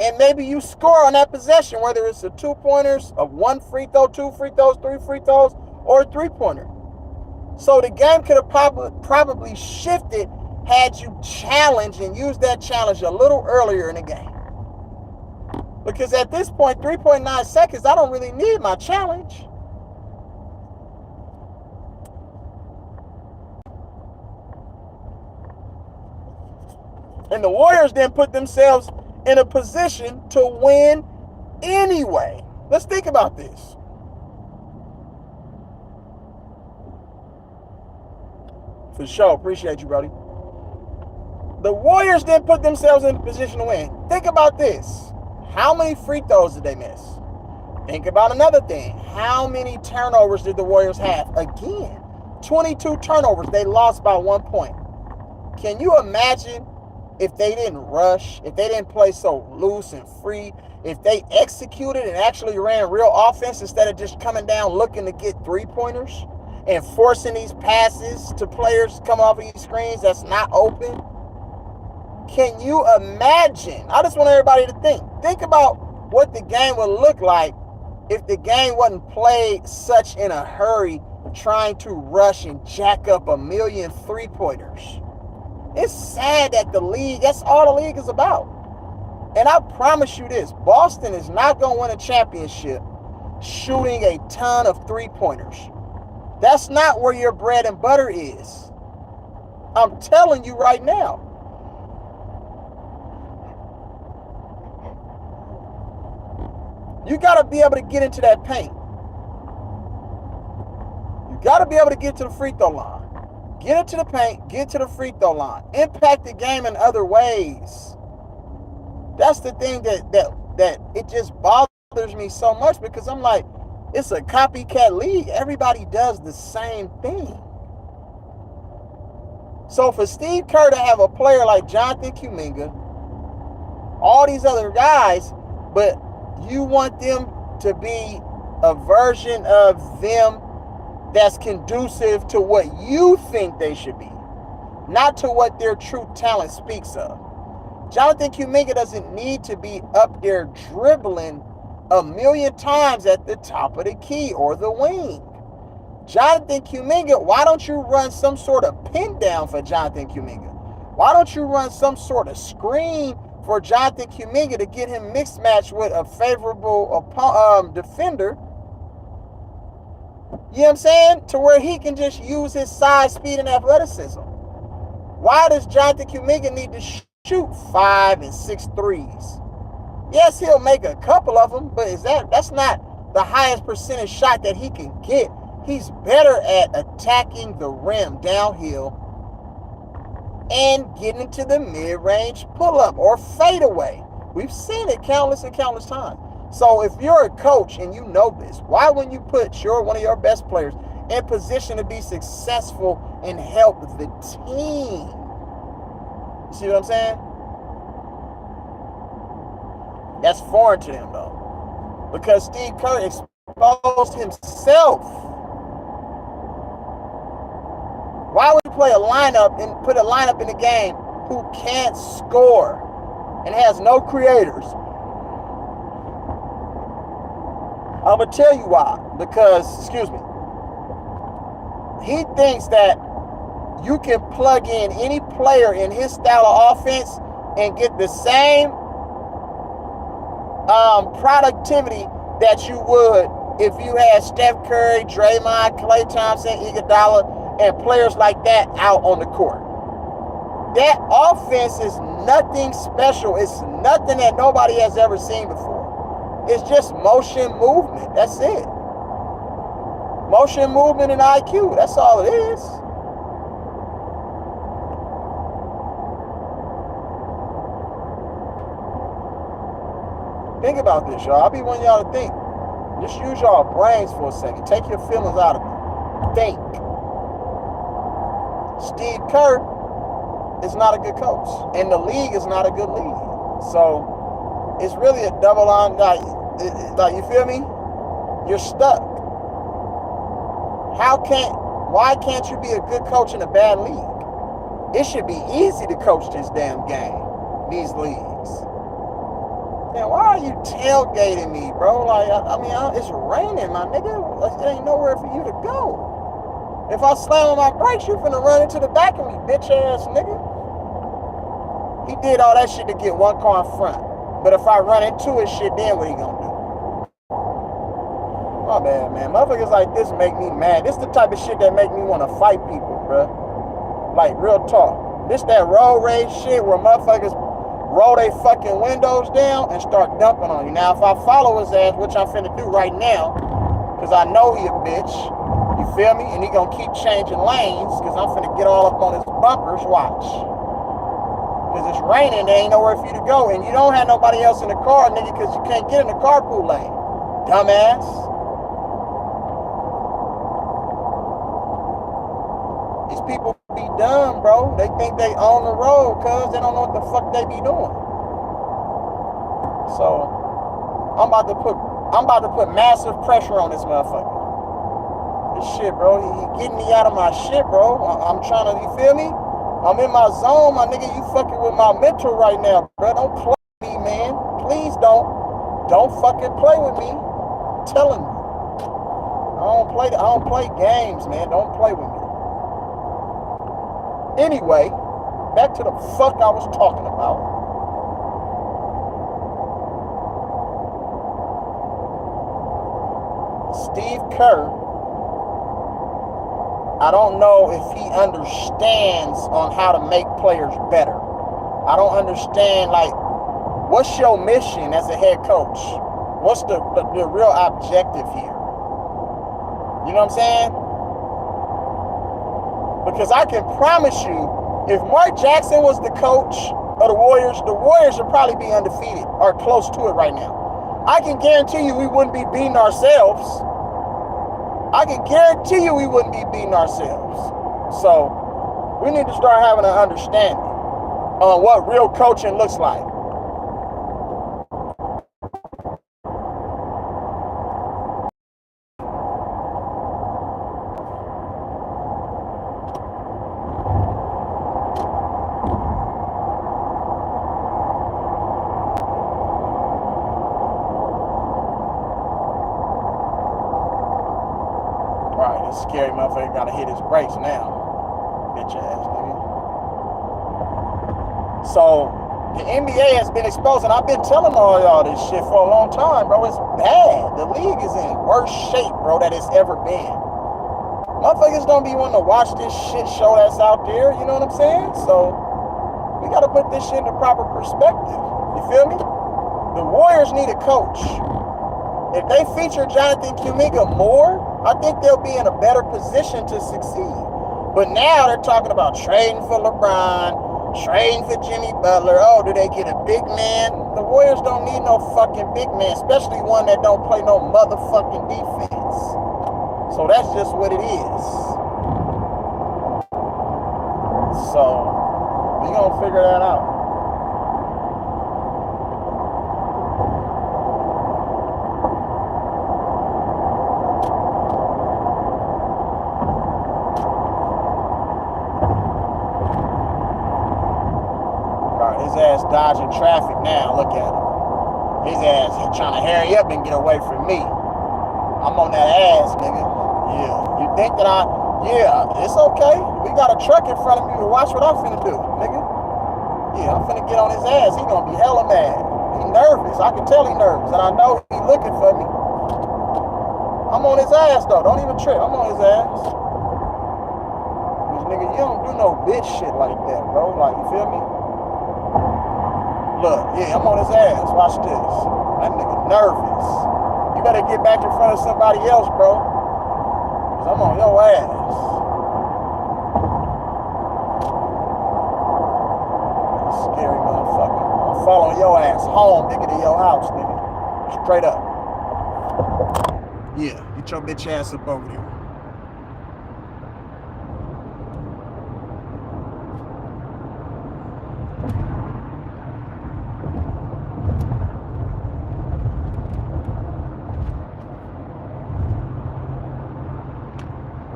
And maybe you score on that possession, whether it's a 2-pointers, a 1 free throw, 2 free throws, 3 free throws, or a 3-pointer. So the game could have probably shifted had you challenged and used that challenge a little earlier in the game. Because at this point, 3.9 seconds, I don't really need my challenge. And the Warriors then put themselves in a position to win anyway. Let's think about this. For sure. Appreciate you, Brody. The Warriors didn't put themselves in a position to win. Think about this. How many free throws did they miss? Think about another thing. How many turnovers did the Warriors have? Again, 22 turnovers. They lost by 1 point. Can you imagine if they didn't rush, if they didn't play so loose and free, if they executed and actually ran real offense instead of just coming down looking to get three-pointers and forcing these passes to players to come off of these screens that's not open? Can you imagine? I just want everybody to think. Think about what the game would look like if the game wasn't played such in a hurry, trying to rush and jack up a million three-pointers. It's sad that the league, that's all the league is about. And I promise you this, Boston is not going to win a championship shooting a ton of three-pointers. That's not where your bread and butter is. I'm telling you right now. You got to be able to get into that paint. You got to be able to get to the free throw line. Get into the paint, get to the free throw line. Impact the game in other ways. That's the thing that it just bothers me so much, because I'm like, it's a copycat league. Everybody does the same thing. So for Steve Kerr to have a player like Jonathan Kuminga, all these other guys, but you want them to be a version of them that's conducive to what you think they should be, not to what their true talent speaks of. Jonathan Kuminga doesn't need to be up there dribbling a million times at the top of the key or the wing. Jonathan Kuminga, why don't you run some sort of pin down for Jonathan Kuminga? Why don't you run some sort of screen for Jonathan Kuminga to get him mixed match with a favorable defender? You know what I'm saying? To where he can just use his size, speed, and athleticism. Why does Jonathan Kuminga need to shoot 5 and 6 threes? Yes, he'll make a couple of them, but that's not the highest percentage shot that he can get. He's better at attacking the rim downhill and getting to the mid-range pull-up or fadeaway. We've seen it countless and countless times. So if you're a coach and you know this, why wouldn't you put one of your best players in position to be successful and help the team? See what I'm saying? That's foreign to them, though, because Steve Kerr exposed himself. Why would you play a lineup and put a lineup in the game who can't score and has no creators? I'm going to tell you why. Because, he thinks that you can plug in any player in his style of offense and get the same productivity that you would if you had Steph Curry, Draymond, Klay Thompson, Iguodala, and players like that out on the court. That offense is nothing special. It's nothing that nobody has ever seen before. It's just motion movement. That's it. Motion movement and IQ. That's all it is. Think about this, y'all. I be wanting y'all to think. Just use y'all brains for a second. Take your feelings out of it. Think. Steve Kerr is not a good coach, and the league is not a good league. So it's really a double on. Like, you feel me? You're stuck. Why can't you be a good coach in a bad league? It should be easy to coach this damn game, these leagues. Man, why are you tailgating me, bro? Like, it's raining, my nigga. Like, there ain't nowhere for you to go. If I slam on my brakes, you finna run into the back of me, bitch ass nigga. He did all that shit to get one car in front. But if I run into his shit, then what he gonna do? My bad, man. Motherfuckers like this make me mad. This the type of shit that make me want to fight people, bro. Like, real talk. This that road rage shit where motherfuckers roll their fucking windows down and start dumping on you. Now, if I follow his ass, which I'm finna do right now, because I know he a bitch, you feel me? And he gonna keep changing lanes because I'm finna get all up on his bumpers. Watch. Because it's raining, there ain't nowhere for you to go. And you don't have nobody else in the car, nigga, because you can't get in the carpool lane. Dumbass. These people be dumb, bro. They think they own the road because they don't know what the fuck they be doing. So I'm about to put massive pressure on this motherfucker. This shit, bro. He getting me out of my shit, bro. I'm trying to, you feel me? I'm in my zone, my nigga. You fucking with my mental right now, bro. Don't play with me, man. Please don't. Don't fucking play with me. I'm telling you. I don't play games, man. Don't play with me. Anyway, back to the fuck I was talking about. Steve Kerr, I don't know if he understands on how to make players better. I don't understand, like, what's your mission as a head coach? What's the real objective here? You know what I'm saying? Because I can promise you, if Mark Jackson was the coach of the Warriors would probably be undefeated or close to it right now. I can guarantee you we wouldn't be beating ourselves. I can guarantee you we wouldn't be beating ourselves. So we need to start having an understanding on what real coaching looks like. Scary motherfucker gotta hit his brakes now. Bitch ass nigga. So the NBA has been exposed, and I've been telling all y'all this shit for a long time, bro. It's bad. The league is in worse shape, bro, that it's ever been. Motherfuckers don't be wanting to watch this shit show that's out there, you know what I'm saying? So we gotta put this shit into proper perspective. You feel me? The Warriors need a coach. If they feature Jonathan Kuminga more, I think they'll be in a better position to succeed. But now they're talking about trading for LeBron, trading for Jimmy Butler. Oh, do they get a big man? The Warriors don't need no fucking big man, especially one that don't play no motherfucking defense. So that's just what it is. So we gonna figure that out. Dodging traffic now, look at him. His ass trying to hurry up and get away from me. I'm on that ass, nigga. Yeah. You think that yeah, it's okay. We got a truck in front of me, but watch what I'm finna do, nigga. Yeah, I'm finna get on his ass. He gonna be hella mad. He nervous. I can tell he nervous, and I know he looking for me. I'm on his ass, though. Don't even trip. I'm on his ass. Cause, nigga, you don't do no bitch shit like that, bro. Like, you feel me? Look, yeah, I'm on his ass. Watch this. That nigga nervous. You better get back in front of somebody else, bro. Cause I'm on your ass. Scary motherfucker. I'm following your ass home, nigga, to your house, nigga. Straight up. Yeah, get your bitch ass up over there.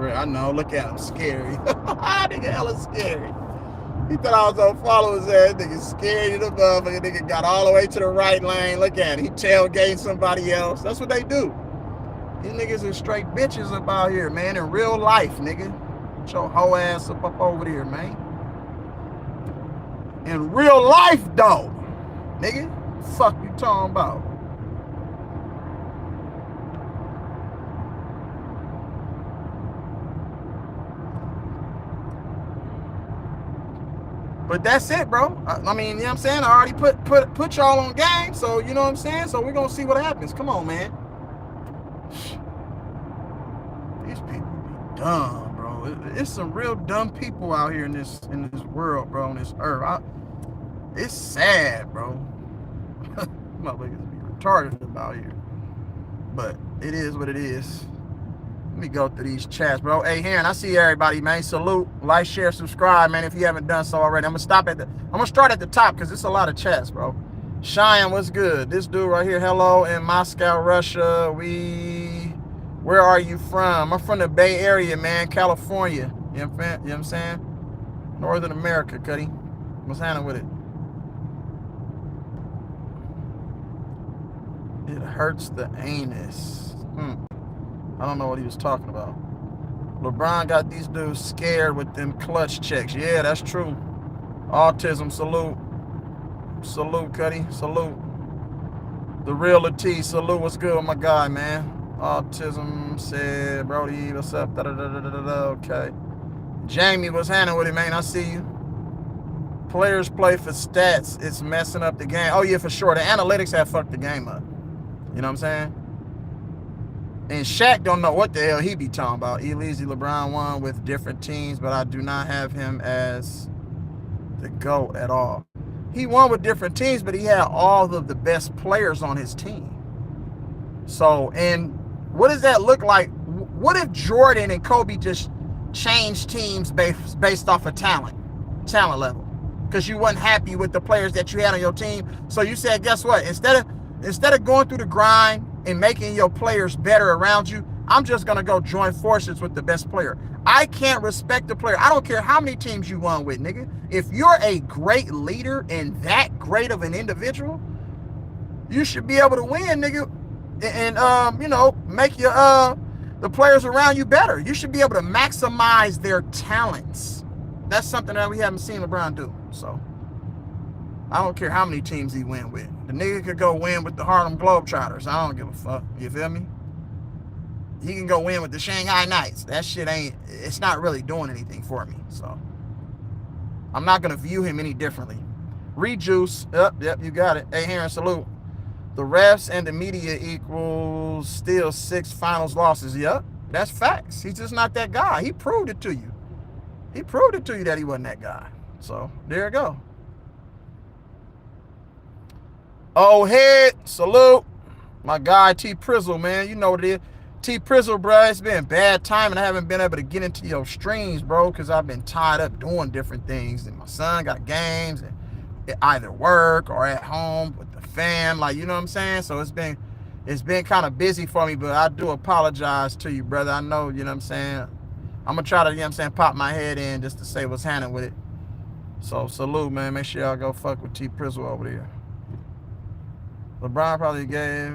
I know, look at him, scary. Nigga hella scary. He thought I was gonna follow his ass. Nigga scared of the motherfucker. Nigga got all the way to the right lane. Look at him. He tailgating somebody else. That's what they do. These niggas are straight bitches up out here, man. In real life, nigga. Get your whole ass up over there, man. In real life, though. Nigga, fuck you talking about? But that's it, bro. I mean, you know what I'm saying? I already put y'all on game, so you know what I'm saying? So we're going to see what happens. Come on, man. These people be dumb, bro. It's some real dumb people out here in this world, bro, on this earth. It's sad, bro. Motherfuckers be retarded about here. But it is what it is. Let me go through these chats, bro. Hey, Heron, I see everybody, man. Salute, like, share, subscribe, man, if you haven't done so already. I'm gonna start at the top because it's a lot of chats, bro. Cheyenne, what's good? This dude right here, hello, in Moscow, Russia. Where are you from? I'm from the Bay Area, man, California. You know what I'm saying? Northern America, Cuddy. What's happening with it? It hurts the anus. I don't know what he was talking about. LeBron got these dudes scared with them clutch checks. Yeah, that's true. Autism, salute. Salute, Cuddy. Salute. The real Latif, salute. What's good with my guy, man? Autism said, Brody, what's up? Okay. Jamie, what's happening with it, man? I see you. Players play for stats. It's messing up the game. Oh, yeah, for sure. The analytics have fucked the game up. You know what I'm saying? And Shaq don't know what the hell he be talking about. E-Leezy LeBron won with different teams, but I do not have him as the GOAT at all. He won with different teams, but he had all of the best players on his team. So, and what does that look like? What if Jordan and Kobe just changed teams based off of talent level? Because you wasn't happy with the players that you had on your team. So you said, guess what? Instead of going through the grind and making your players better around you, I'm just going to go join forces with the best player. I can't respect the player. I don't care how many teams you won with, nigga. If you're a great leader and that great of an individual, you should be able to win, nigga, and make your the players around you better. You should be able to maximize their talents. That's something that we haven't seen LeBron do. So I don't care how many teams he win with. The nigga could go win with the Harlem Globetrotters. I don't give a fuck. You feel me? He can go win with the Shanghai Knights. That shit it's not really doing anything for me. So I'm not going to view him any differently. Rejuice. Yep, you got it. Hey, Heron, salute. The refs and the media equals still 6 finals losses. Yep, that's facts. He's just not that guy. He proved it to you. He proved it to you that he wasn't that guy. So there you go. Oh, head, salute. My guy, T Prizzle, man. You know what it is. T Prizzle, bro, it's been bad time, and I haven't been able to get into your streams, bro, because I've been tied up doing different things. And my son got games, and either work or at home with the fam, like, you know what I'm saying? So it's been kind of busy for me, but I do apologize to you, brother. I know, you know what I'm saying? I'm going to try to, you know what I'm saying, pop my head in just to say what's happening with it. So salute, man. Make sure y'all go fuck with T Prizzle over there. LeBron probably gave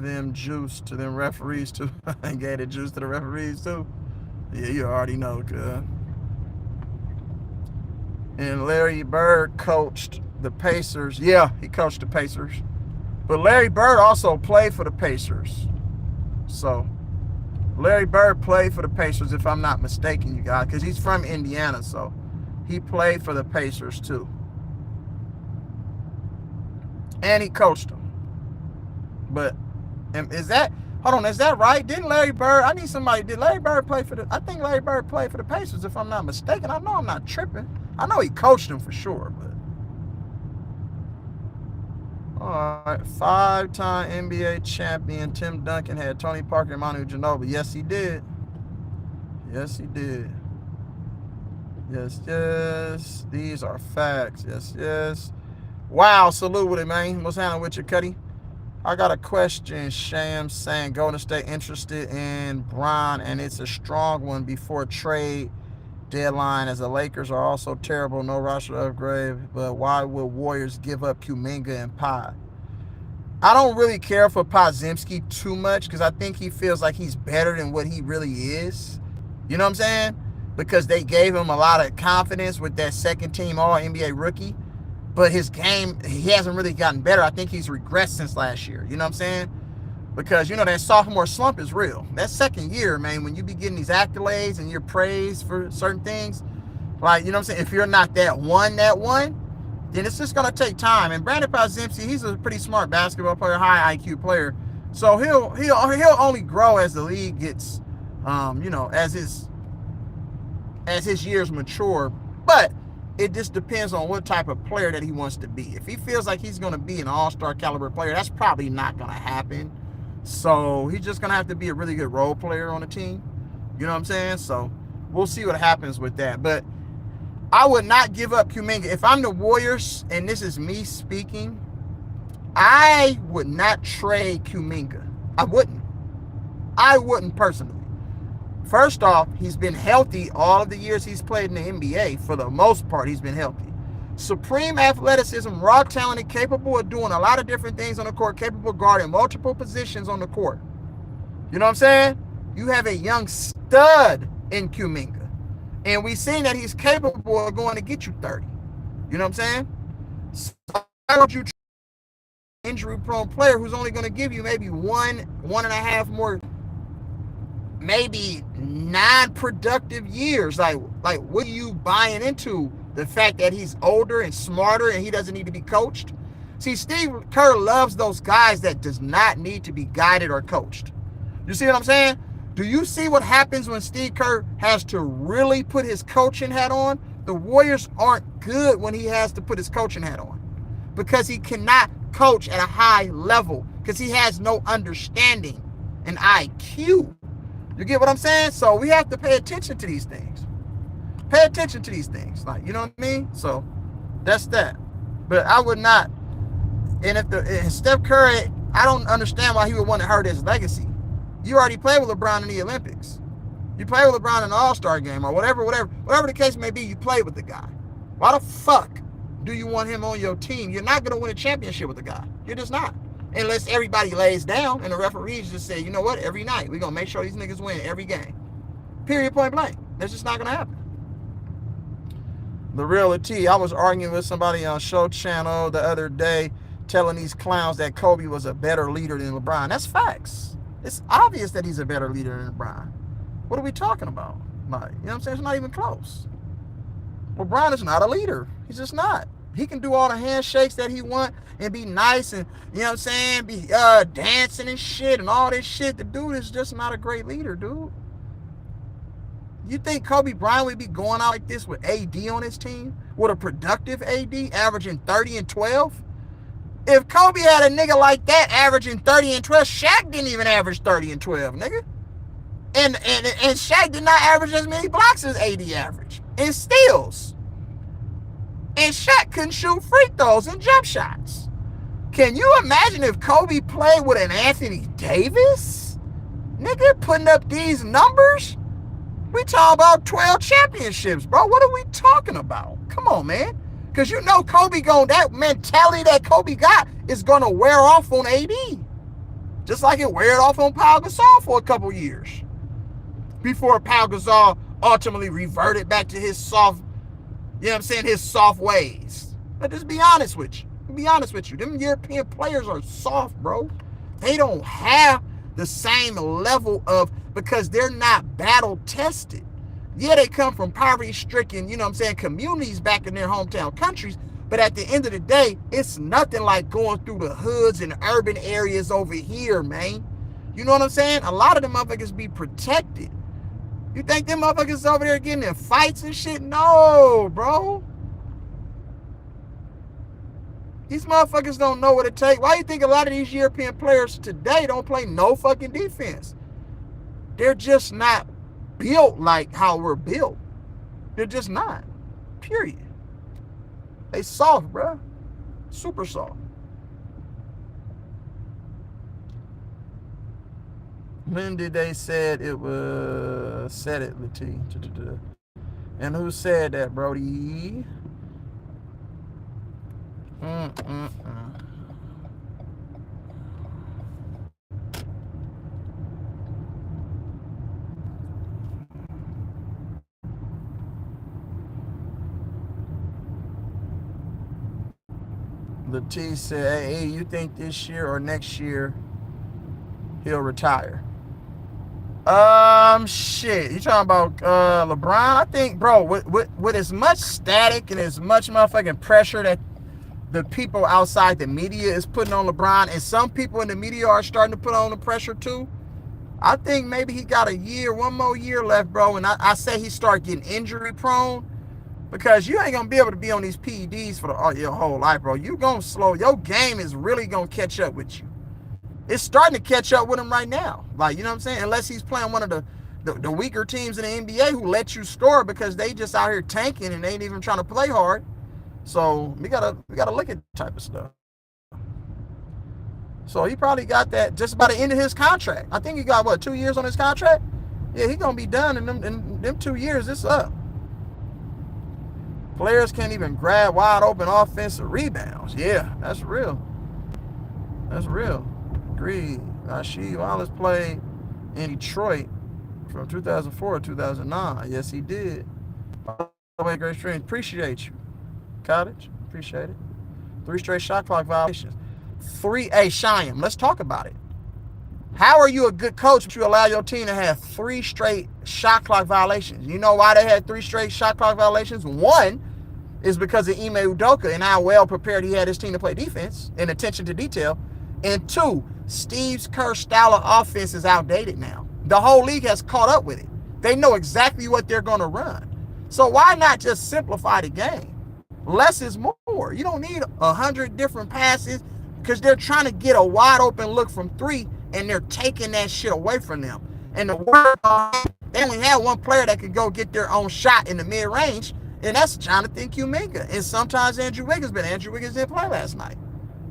them juice to them referees too. And gave the juice to the referees too. Yeah, you already know, cuz. And Larry Bird coached the Pacers. Yeah, he coached the Pacers. But Larry Bird also played for the Pacers. So Larry Bird played for the Pacers, if I'm not mistaken, you guys, because he's from Indiana, so he played for the Pacers too. And he coached them. But is that right? Didn't Larry Bird, did Larry Bird play for I think Larry Bird played for the Pacers, if I'm not mistaken. I know I'm not tripping. I know he coached them for sure, but. All right, 5-time NBA champion Tim Duncan had Tony Parker and Manu Ginobili. Yes, he did. Yes, he did. Yes, yes. These are facts. Yes, yes. Wow, salute with it, man. What's happening with you, Cuddy? I got a question. Sham saying Golden State interested in Bron, and it's a strong one before trade deadline, as the Lakers are also terrible, no roster upgrade. But why would Warriors give up Kuminga and Pi? I don't really care for Podziemski too much because I think he feels like he's better than what he really is. You know what I'm saying? Because they gave him a lot of confidence with that second team All-NBA rookie. But his game, he hasn't really gotten better. I think he's regressed since last year. You know what I'm saying? Because, you know, that sophomore slump is real. That second year, man, when you be getting these accolades and you're praised for certain things, like, you know what I'm saying? If you're not that one, then it's just going to take time. And Brandon Podziemski, he's a pretty smart basketball player, high IQ player. So he'll only grow as the league gets as his years mature. But it just depends on what type of player that he wants to be. If he feels like he's going to be an all-star caliber player, that's probably not going to happen. So he's just going to have to be a really good role player on the team. You know what I'm saying? So we'll see what happens with that. But I would not give up Kuminga. If I'm the Warriors, and this is me speaking, I would not trade Kuminga. I wouldn't personally. First off, he's been healthy all of the years he's played in the NBA. For the most part, he's been healthy. Supreme athleticism, raw talent, and capable of doing a lot of different things on the court, capable of guarding multiple positions on the court. You know what I'm saying? You have a young stud in Kuminga. And we've seen that he's capable of going to get you 30. You know what I'm saying? So why don't you injury-prone player who's only going to give you maybe one and a half more, maybe non-productive years? Like what are you buying into? The fact that he's older and smarter and he doesn't need to be coached? See, Steve Kerr loves those guys that does not need to be guided or coached. You see what I'm saying? Do you see what happens when Steve Kerr has to really put his coaching hat on? The Warriors aren't good when he has to put his coaching hat on, because he cannot coach at a high level, because he has no understanding and IQ. You get what I'm saying? So we have to pay attention to these things. Pay attention to these things. Like, you know what I mean? So that's that. But I would not. And if Steph Curry, I don't understand why he would want to hurt his legacy. You already played with LeBron in the Olympics. You played with LeBron in the All-Star game, or whatever the case may be, you played with the guy. Why the fuck do you want him on your team? You're not going to win a championship with the guy. You're just not. Unless everybody lays down and the referees just say, you know what, every night we're going to make sure these niggas win every game. Period, point blank. That's just not going to happen. The real T, I was arguing with somebody on Show Channel the other day, telling these clowns that Kobe was a better leader than LeBron. That's facts. It's obvious that he's a better leader than LeBron. What are we talking about? Like, you know what I'm saying? It's not even close. LeBron is not a leader. He's just not. He can do all the handshakes that he want and be nice and, you know what I'm saying, be dancing and shit and all this shit. The dude is just not a great leader, dude. You think Kobe Bryant would be going out like this with AD on his team? With a productive AD averaging 30 and 12? If Kobe had a nigga like that averaging 30 and 12, Shaq didn't even average 30 and 12, nigga. And Shaq did not average as many blocks as AD averaged. And steals. And Shaq couldn't shoot free throws and jump shots. Can you imagine if Kobe played with an Anthony Davis? Nigga, putting up these numbers? We talking about 12 championships, bro. What are we talking about? Come on, man. Because you know Kobe that mentality that Kobe got is going to wear off on AD. Just like it weared off on Pau Gasol for a couple years. Before Pau Gasol ultimately reverted back to his soft, you know what I'm saying, his soft ways. But just be honest with you. Be honest with you. Them European players are soft, bro. They don't have the same level of, because they're not battle tested. Yeah, they come from poverty-stricken, you know what I'm saying, communities back in their hometown countries. But at the end of the day, it's nothing like going through the hoods and urban areas over here, man. You know what I'm saying? A lot of them motherfuckers be protected. You think them motherfuckers over there getting in fights and shit? No, bro. These motherfuckers don't know what it takes. Why do you think a lot of these European players today don't play no fucking defense? They're just not built like how we're built. They're just not. Period. They soft, bro. Super soft. When did they said it was? Said it, Lati. And who said that, Brody? The T said, hey, you think this year or next year he'll retire? Shit. You talking about LeBron? I think, bro, with as much static and as much motherfucking pressure that the people outside the media is putting on LeBron, and some people in the media are starting to put on the pressure too, I think maybe he got one more year left, bro. And I say he start getting injury prone, because you ain't gonna be able to be on these PEDs for your whole life, bro. You gonna slow. Your game is really gonna catch up with you. It's starting to catch up with him right now. Like, you know what I'm saying? Unless he's playing one of the weaker teams in the NBA who let you score because they just out here tanking and they ain't even trying to play hard. So we gotta look at that type of stuff. So he probably got that just by the end of his contract. I think he got 2 years on his contract. Yeah, he gonna be done in them 2 years. It's up. Players can't even grab wide open offensive rebounds. Yeah, that's real. That's real. Agreed. Rasheed Wallace played in Detroit from 2004 to 2009. Yes, he did. By the way, great stream. Appreciate you. Cottage. Appreciate it. 3 straight shot clock violations. 3. Hey, Shyam, let's talk about it. How are you a good coach if you allow your team to have 3 straight shot clock violations? You know why they had 3 straight shot clock violations? One is because of Ime Udoka and how well prepared he had his team to play defense and attention to detail. And 2, Steve Kerr's style of offense is outdated now. The whole league has caught up with it. They know exactly what they're going to run. So why not just simplify the game? Less is more. You don't need 100 different passes because they're trying to get a wide open look from 3 and they're taking that shit away from them. And the word, they only had one player that could go get their own shot in the mid-range, and that's Jonathan Kuminga. And sometimes Andrew Wiggins, but Andrew Wiggins didn't play last night.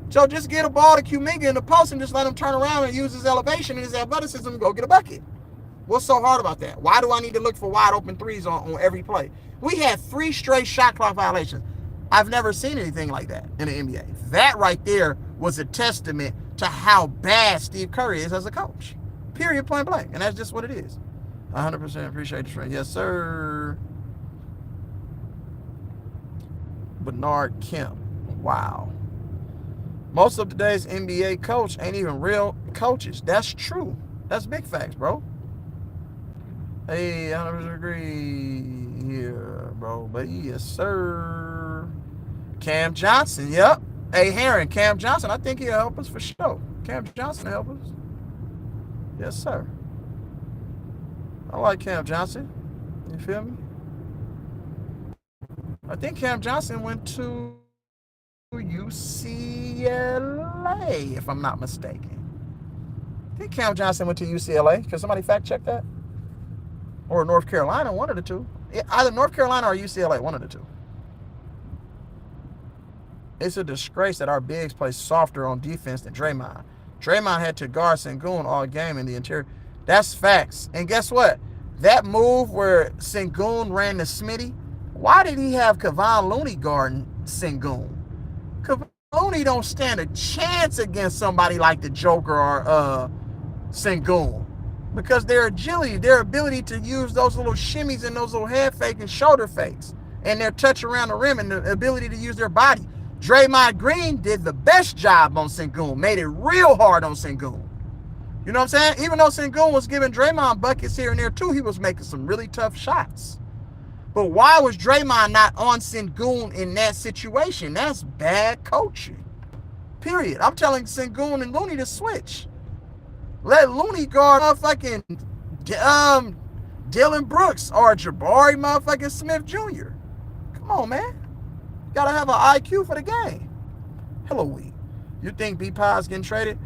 So just get a ball to Kuminga in the post and just let him turn around and use his elevation and his athleticism and go get a bucket. What's so hard about that? Why do I need to look for wide open threes on every play? We had 3 straight shot clock violations. I've never seen anything like that in the NBA. That right there was a testament to how bad Steve Kerr is as a coach. Period, point blank. And that's just what it is. 100% appreciate the friend. Yes, sir. Bernard Kemp. Wow. Most of today's NBA coach ain't even real coaches. That's true. That's big facts, bro. Hey, 100% agree here, bro. But yes, sir. Cam Johnson, yep. Hey, Heron, Cam Johnson, I think he'll help us for sure. Cam Johnson will help us. Yes, sir. I like Cam Johnson. You feel me? I think Cam Johnson went to UCLA, if I'm not mistaken. I think Cam Johnson went to UCLA. Can somebody fact check that? Or North Carolina, one of the two. Either North Carolina or UCLA, one of the two. It's a disgrace that our bigs play softer on defense than Draymond. Draymond had to guard Sengun all game in the interior. That's facts. And guess what? That move where Sengun ran to Smitty, why did he have Kevon Looney guarding Sengun? Kevon Looney don't stand a chance against somebody like the Joker or Sengun. Because their agility, their ability to use those little shimmies and those little head fakes and shoulder fakes and their touch around the rim and the ability to use their body. Draymond Green did the best job on Sengun, made it real hard on Sengun. You know what I'm saying? Even though Sengun was giving Draymond buckets here and there too, he was making some really tough shots. But why was Draymond not on Sengun in that situation? That's bad coaching. Period. I'm telling Sengun and Looney to switch. Let Looney guard motherfucking Dylan Brooks or Jabari motherfucking Smith Jr. Come on, man. Gotta have an IQ for the game. Hello, we. You think B-Pies getting traded?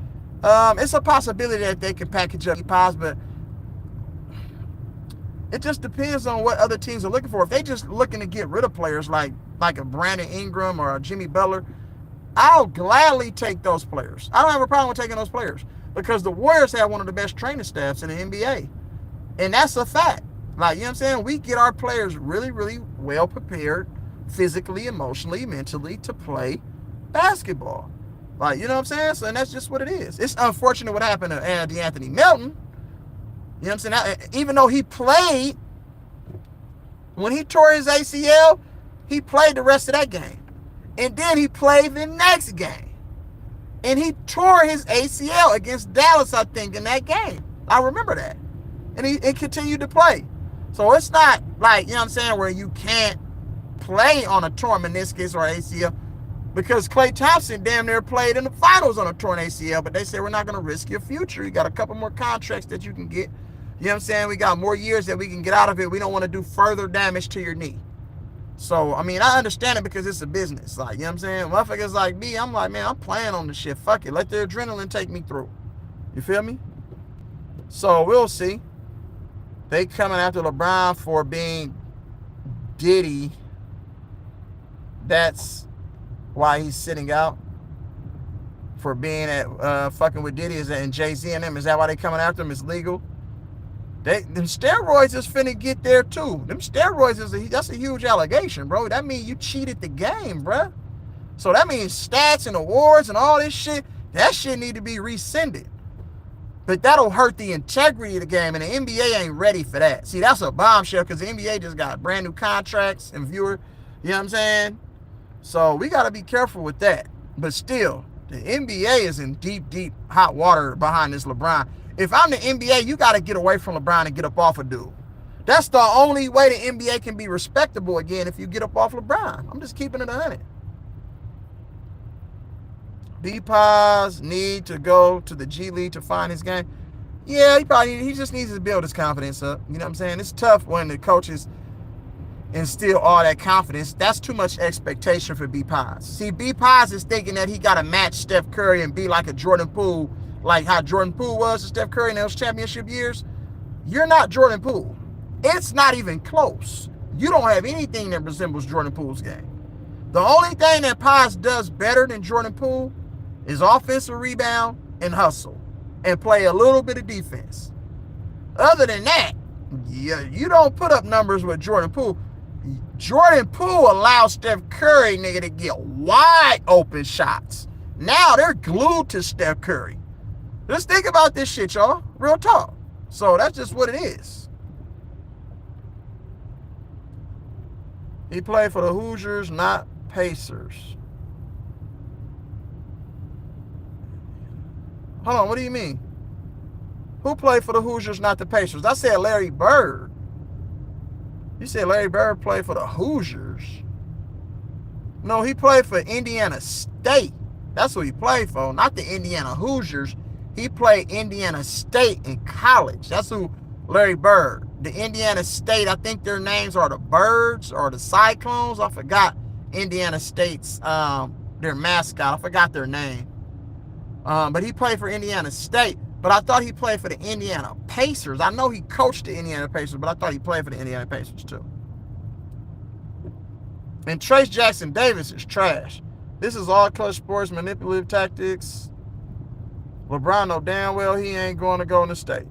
It's a possibility that they can package up B-Pies, but it just depends on what other teams are looking for. If they just looking to get rid of players like a Brandon Ingram or a Jimmy Butler, I'll gladly take those players. I don't have a problem with taking those players because the Warriors have one of the best training staffs in the NBA. And that's a fact. Like, you know what I'm saying? We get our players really, really well prepared physically, emotionally, mentally to play basketball. Like, you know what I'm saying? So, and that's just what it is. It's unfortunate what happened to DeAnthony Melton. You know what I'm saying? Even though he played, when he tore his ACL, he played the rest of that game. And then he played the next game. And he tore his ACL against Dallas, I think, in that game. I remember that. And he continued to play. So it's not like, you know what I'm saying, where you can't play on a torn meniscus or ACL. Because Klay Thompson damn near played in the finals on a torn ACL, but they said we're not going to risk your future. You got a couple more contracts that you can get. You know what I'm saying? We got more years that we can get out of it. We don't want to do further damage to your knee. So, I mean, I understand it because it's a business. Like, you know what I'm saying? Motherfuckers like me, I'm like, man, I'm playing on this shit. Fuck it. Let the adrenaline take me through. You feel me? So, we'll see. They coming after LeBron for being Diddy. That's why he's sitting out. For being at fucking with Diddy and Jay-Z and them. Is that why they coming after him? It's legal. Them steroids is finna get there too. Them steroids that's a huge allegation, bro. That means you cheated the game, bro. So that means stats and awards and all this shit, that shit need to be rescinded. But that'll hurt the integrity of the game, and the NBA ain't ready for that. See, that's a bombshell because the NBA just got brand new contracts and viewer, you know what I'm saying? So we gotta be careful with that. But still, the NBA is in deep, deep hot water behind this LeBron. If I'm the NBA, you got to get away from LeBron and get up off a dude. That's the only way the NBA can be respectable again, if you get up off LeBron. I'm just keeping it 100. B-Paz need to go to the G League to find his game. Yeah, he just needs to build his confidence up. You know what I'm saying? It's tough when the coaches instill all that confidence. That's too much expectation for B-Paz. See, B-Paz is thinking that he got to match Steph Curry and be like a Jordan Poole, like how Jordan Poole was to Steph Curry in those championship years. You're not Jordan Poole. It's not even close. You don't have anything that resembles Jordan Poole's game. The only thing that Paz does better than Jordan Poole is offensive rebound and hustle and play a little bit of defense. Other than that, you don't put up numbers with Jordan Poole. Jordan Poole allows Steph Curry, nigga, to get wide open shots. Now they're glued to Steph Curry. Just think about this shit, y'all. Real talk. So that's just what it is. He played for the Hoosiers, not Pacers. Hold on, what do you mean? Who played for the Hoosiers, not the Pacers? I said Larry Bird. You said Larry Bird played for the Hoosiers. No, he played for Indiana State. That's who he played for, not the Indiana Hoosiers. He played Indiana State in college. That's who Larry Bird. The Indiana State, I think their names are the Birds or the Cyclones. I forgot Indiana State's, their mascot. I forgot their name. But he played for Indiana State. But I thought he played for the Indiana Pacers. I know he coached the Indiana Pacers, but I thought he played for the Indiana Pacers too. And Trace Jackson Davis is trash. This is all clutch sports, manipulative tactics. LeBron know damn well he ain't going to Golden State.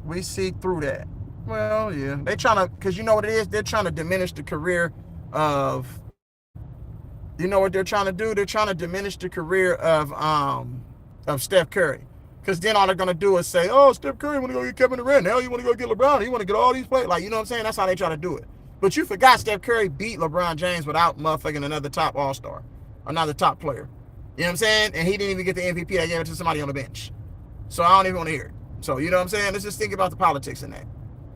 We see through that. Well, yeah. They trying to, because you know what it is? They're trying to diminish the career of, you know what they're trying to do? They're trying to diminish the career of Steph Curry. Because then all they're going to do is say, oh, Steph Curry want to go get Kevin Durant. Now you want to go get LeBron. You want to get all these players. Like, you know what I'm saying? That's how they try to do it. But you forgot Steph Curry beat LeBron James without motherfucking another top all-star. Another top player. You know what I'm saying? And he didn't even get the MVP. They gave it to somebody on the bench. So I don't even want to hear it. So, you know what I'm saying? Let's just think about the politics in that.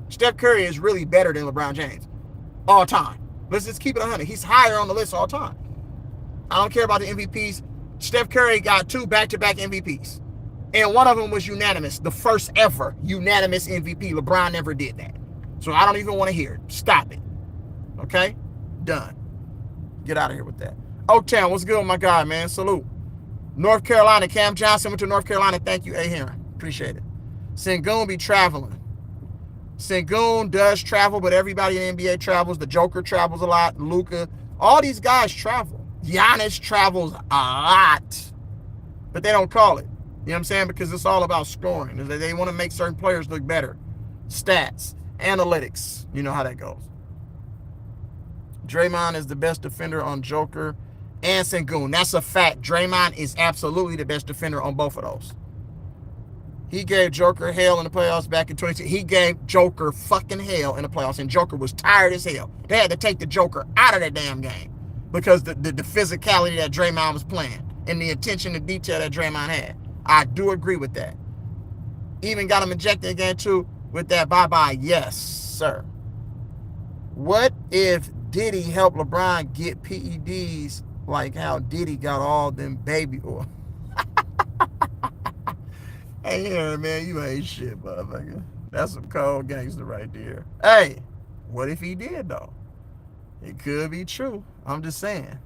Steph Curry is really better than LeBron James. All time. Let's just keep it 100. He's higher on the list all time. I don't care about the MVPs. Steph Curry got 2 back-to-back MVPs. And one of them was unanimous. The first ever unanimous MVP. LeBron never did that. So I don't even want to hear it. Stop it. Okay? Done. Get out of here with that. Oaktown, what's good, my guy, man? Salute. North Carolina, Cam Johnson went to North Carolina. Thank you, A. Heron. Appreciate it. Sengun be traveling. Sengun does travel, but everybody in the NBA travels. The Joker travels a lot. Luka. All these guys travel. Giannis travels a lot. But they don't call it. You know what I'm saying? Because it's all about scoring. They want to make certain players look better. Stats. Analytics. You know how that goes. Draymond is the best defender on Joker and Sengun. That's a fact. Draymond is absolutely the best defender on both of those. He gave Joker hell in the playoffs back in 2016. He gave Joker fucking hell in the playoffs, and Joker was tired as hell. They had to take the Joker out of that damn game because the physicality that Draymond was playing and the attention to detail that Draymond had. I do agree with that. Even got him ejected again, too, with that bye-bye. Yes, sir. What if Diddy helped LeBron get PEDs like how Diddy got all them baby oil. Hey, yeah, man, you ain't shit, motherfucker. That's some cold gangster right there. Hey, what if he did, though? It could be true. I'm just saying.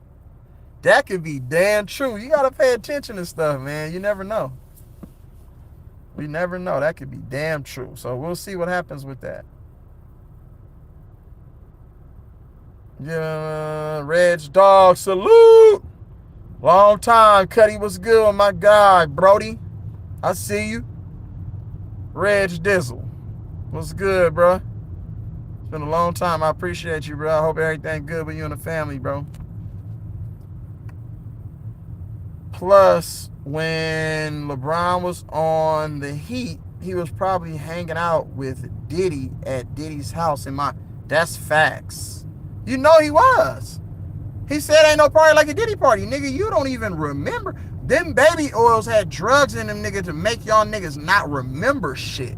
That could be damn true. You got to pay attention to stuff, man. You never know. We never know. That could be damn true. So we'll see what happens with that. Yeah, Reg Dog, salute. Long time, Cuddy. What's good, my guy, Brody? I see you. Reg Dizzle. What's good, bro? It's been a long time. I appreciate you, bro. I hope everything good with you and the family, bro. Plus, when LeBron was on the Heat, he was probably hanging out with Diddy at Diddy's house. That's facts. You know he was. He said ain't no party like a Diddy party. Nigga, you don't even remember. Them baby oils had drugs in them, nigga, to make y'all niggas not remember shit.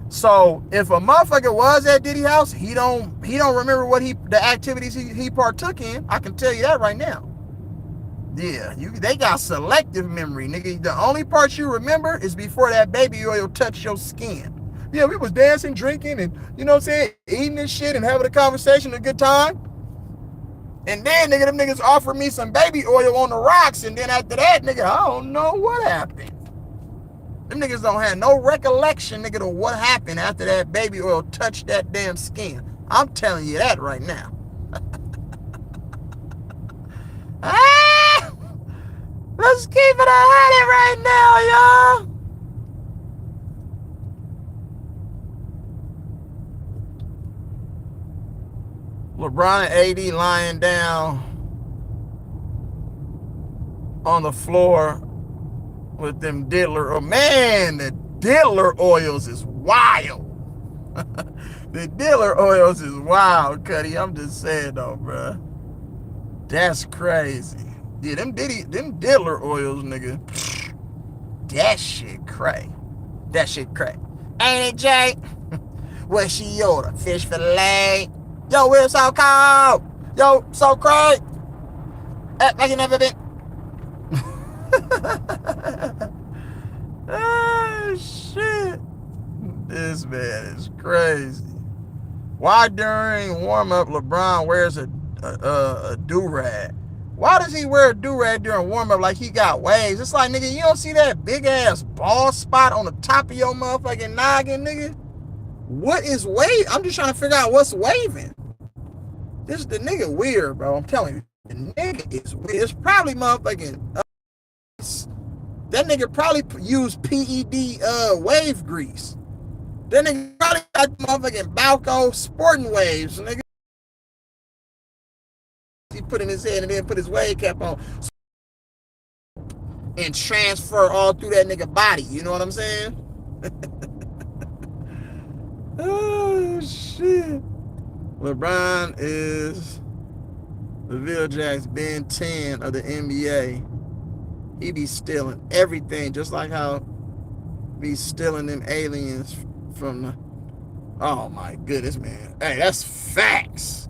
So if a motherfucker was at Diddy's house, he don't remember the activities he partook in. I can tell you that right now. Yeah, they got selective memory, nigga. The only part you remember is before that baby oil touched your skin. Yeah, we was dancing, drinking, and you know what I'm saying, eating and shit and having a conversation, a good time. And then, nigga, them niggas offered me some baby oil on the rocks, and then after that, nigga, I don't know what happened. Them niggas don't have no recollection, nigga, to what happened after that baby oil touched that damn skin. I'm telling you that right now. Let's keep it 100 right now, y'all. LeBron and AD lying down on the floor with them diddler. Oh, man, the diddler oils is wild. The diddler oils is wild, Cuddy. I'm just saying, though, bruh. That's crazy. Yeah, them diddler oils, nigga. That shit cray. That shit cray. Ain't it, Jay? What she order? Fish fillet. Yo, we're so cold. Yo, so cray. Act like you never been. Oh, shit. This man is crazy. Why during warm-up LeBron wears a do-rag? Why does he wear a do-rag during warm-up like he got waves? It's like, nigga, you don't see that big-ass bald spot on the top of your motherfucking noggin, nigga? What is wave? I'm just trying to figure out what's waving. The nigga weird, bro. I'm telling you. The nigga is weird. It's probably motherfucking... that nigga probably used PED wave grease. That nigga probably got motherfucking Balco sporting waves, nigga. He put in his head and then put his wave cap on and transfer all through that nigga body. You know what I'm saying? Oh, shit. LeBron is the Villajack's Ben 10 of the NBA. He be stealing everything, just like how be stealing them aliens from the... Oh, my goodness, man. Hey, that's facts.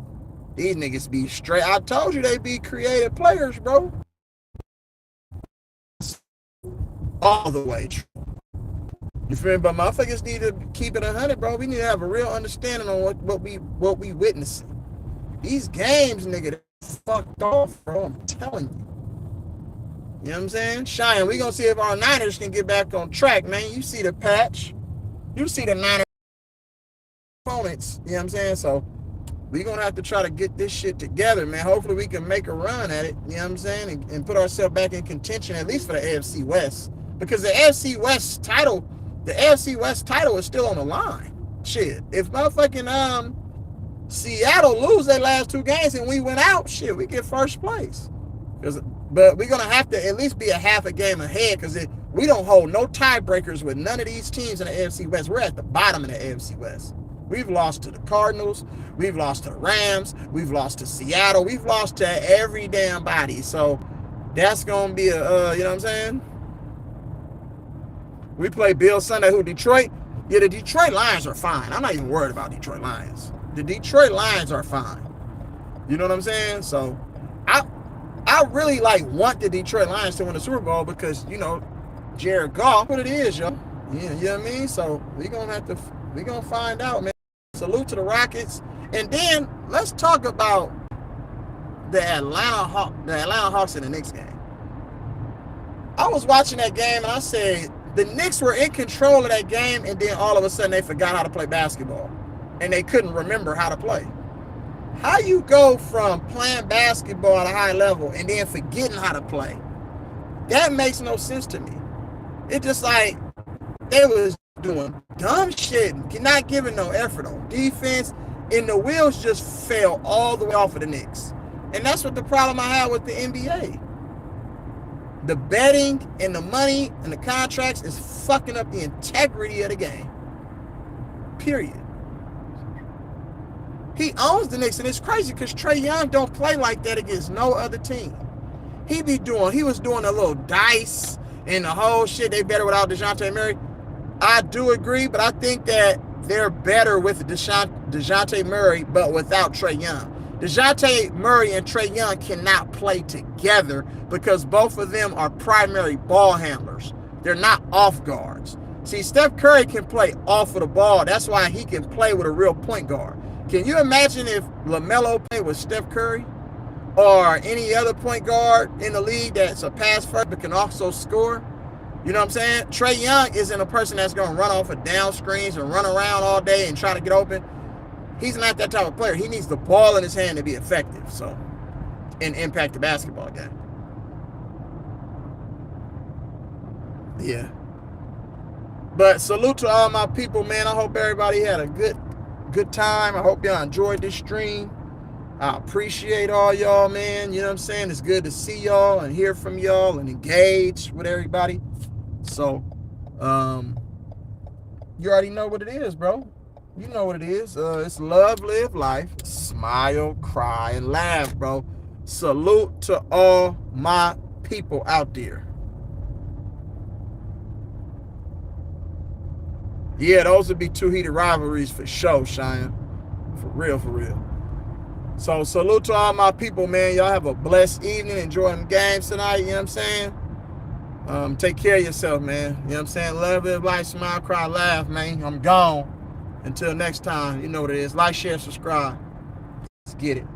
These niggas be straight. I told you they be creative players, bro. All the way true. You feel me? But motherfuckers need to keep it 100, bro. We need to have a real understanding on what we witnessing. These games, nigga, they fucked off, bro. I'm telling you. You know what I'm saying? Cheyenne, we gonna see if our Niners can get back on track, man. You see the patch. You see the Niners opponents. You know what I'm saying? So we gonna have to try to get this shit together, man. Hopefully we can make a run at it, you know what I'm saying, and put ourselves back in contention, at least for the AFC West. Because the AFC West title is still on the line. Shit. If motherfucking Seattle lose their last 2 games and we went out, shit, we get first place. But we're gonna have to at least be a half a game ahead, because we don't hold no tiebreakers with none of these teams in the AFC West. We're at the bottom of the AFC West. We've lost to the Cardinals. We've lost to the Rams. We've lost to Seattle. We've lost to every damn body. So that's going to be you know what I'm saying? We play Bill Sunday, who, Detroit? Yeah, the Detroit Lions are fine. I'm not even worried about Detroit Lions. The Detroit Lions are fine. You know what I'm saying? So I I really want the Detroit Lions to win the Super Bowl because Jared Goff. What it is, yo. You know what I mean? So we gonna find out, man. Salute to the Rockets, and then let's talk about the Atlanta Hawks in the Knicks game. I was watching that game and I said the Knicks were in control of that game, and then all of a sudden they forgot how to play basketball, and they couldn't remember how to play. How you go from playing basketball at a high level and then forgetting how to play? That makes no sense to me. It's just like they was doing dumb shit, not giving no effort on defense, and the wheels just fell all the way off of the Knicks. And that's what the problem I have with the NBA. The betting and the money and the contracts is fucking up the integrity of the game. Period. He owns the Knicks, and it's crazy because Trae Young don't play like that against no other team. He was doing a little dice and the whole shit. They better without DeJounte Murray. I do agree, but I think that they're better with DeJounte Murray, but without Trae Young. DeJounte Murray and Trae Young cannot play together because both of them are primary ball handlers. They're not off guards. See, Steph Curry can play off of the ball. That's why he can play with a real point guard. Can you imagine if LaMelo played with Steph Curry or any other point guard in the league that's a pass first but can also score? You know what I'm saying? Trae Young isn't a person that's going to run off of down screens and run around all day and try to get open. He's not that type of player. He needs the ball in his hand to be effective, and impact the basketball game. Yeah. But salute to all my people, man. I hope everybody had a good time. I hope y'all enjoyed this stream. I appreciate all y'all, man. You know what I'm saying? It's good to see y'all and hear from y'all and engage with everybody. So, you already know what it is, bro. You know what it is. It's love, live life, smile, cry, and laugh, bro. Salute to all my people out there. Yeah, those would be two heated rivalries for sure, Cheyenne. For real. So salute to all my people, man. Y'all have a blessed evening. Enjoy the games tonight, you know what I'm saying? Take care of yourself, man. You know what I'm saying? Love, live life, smile, cry, laugh, man. I'm gone. Until next time, you know what it is. Like, share, subscribe. Let's get it.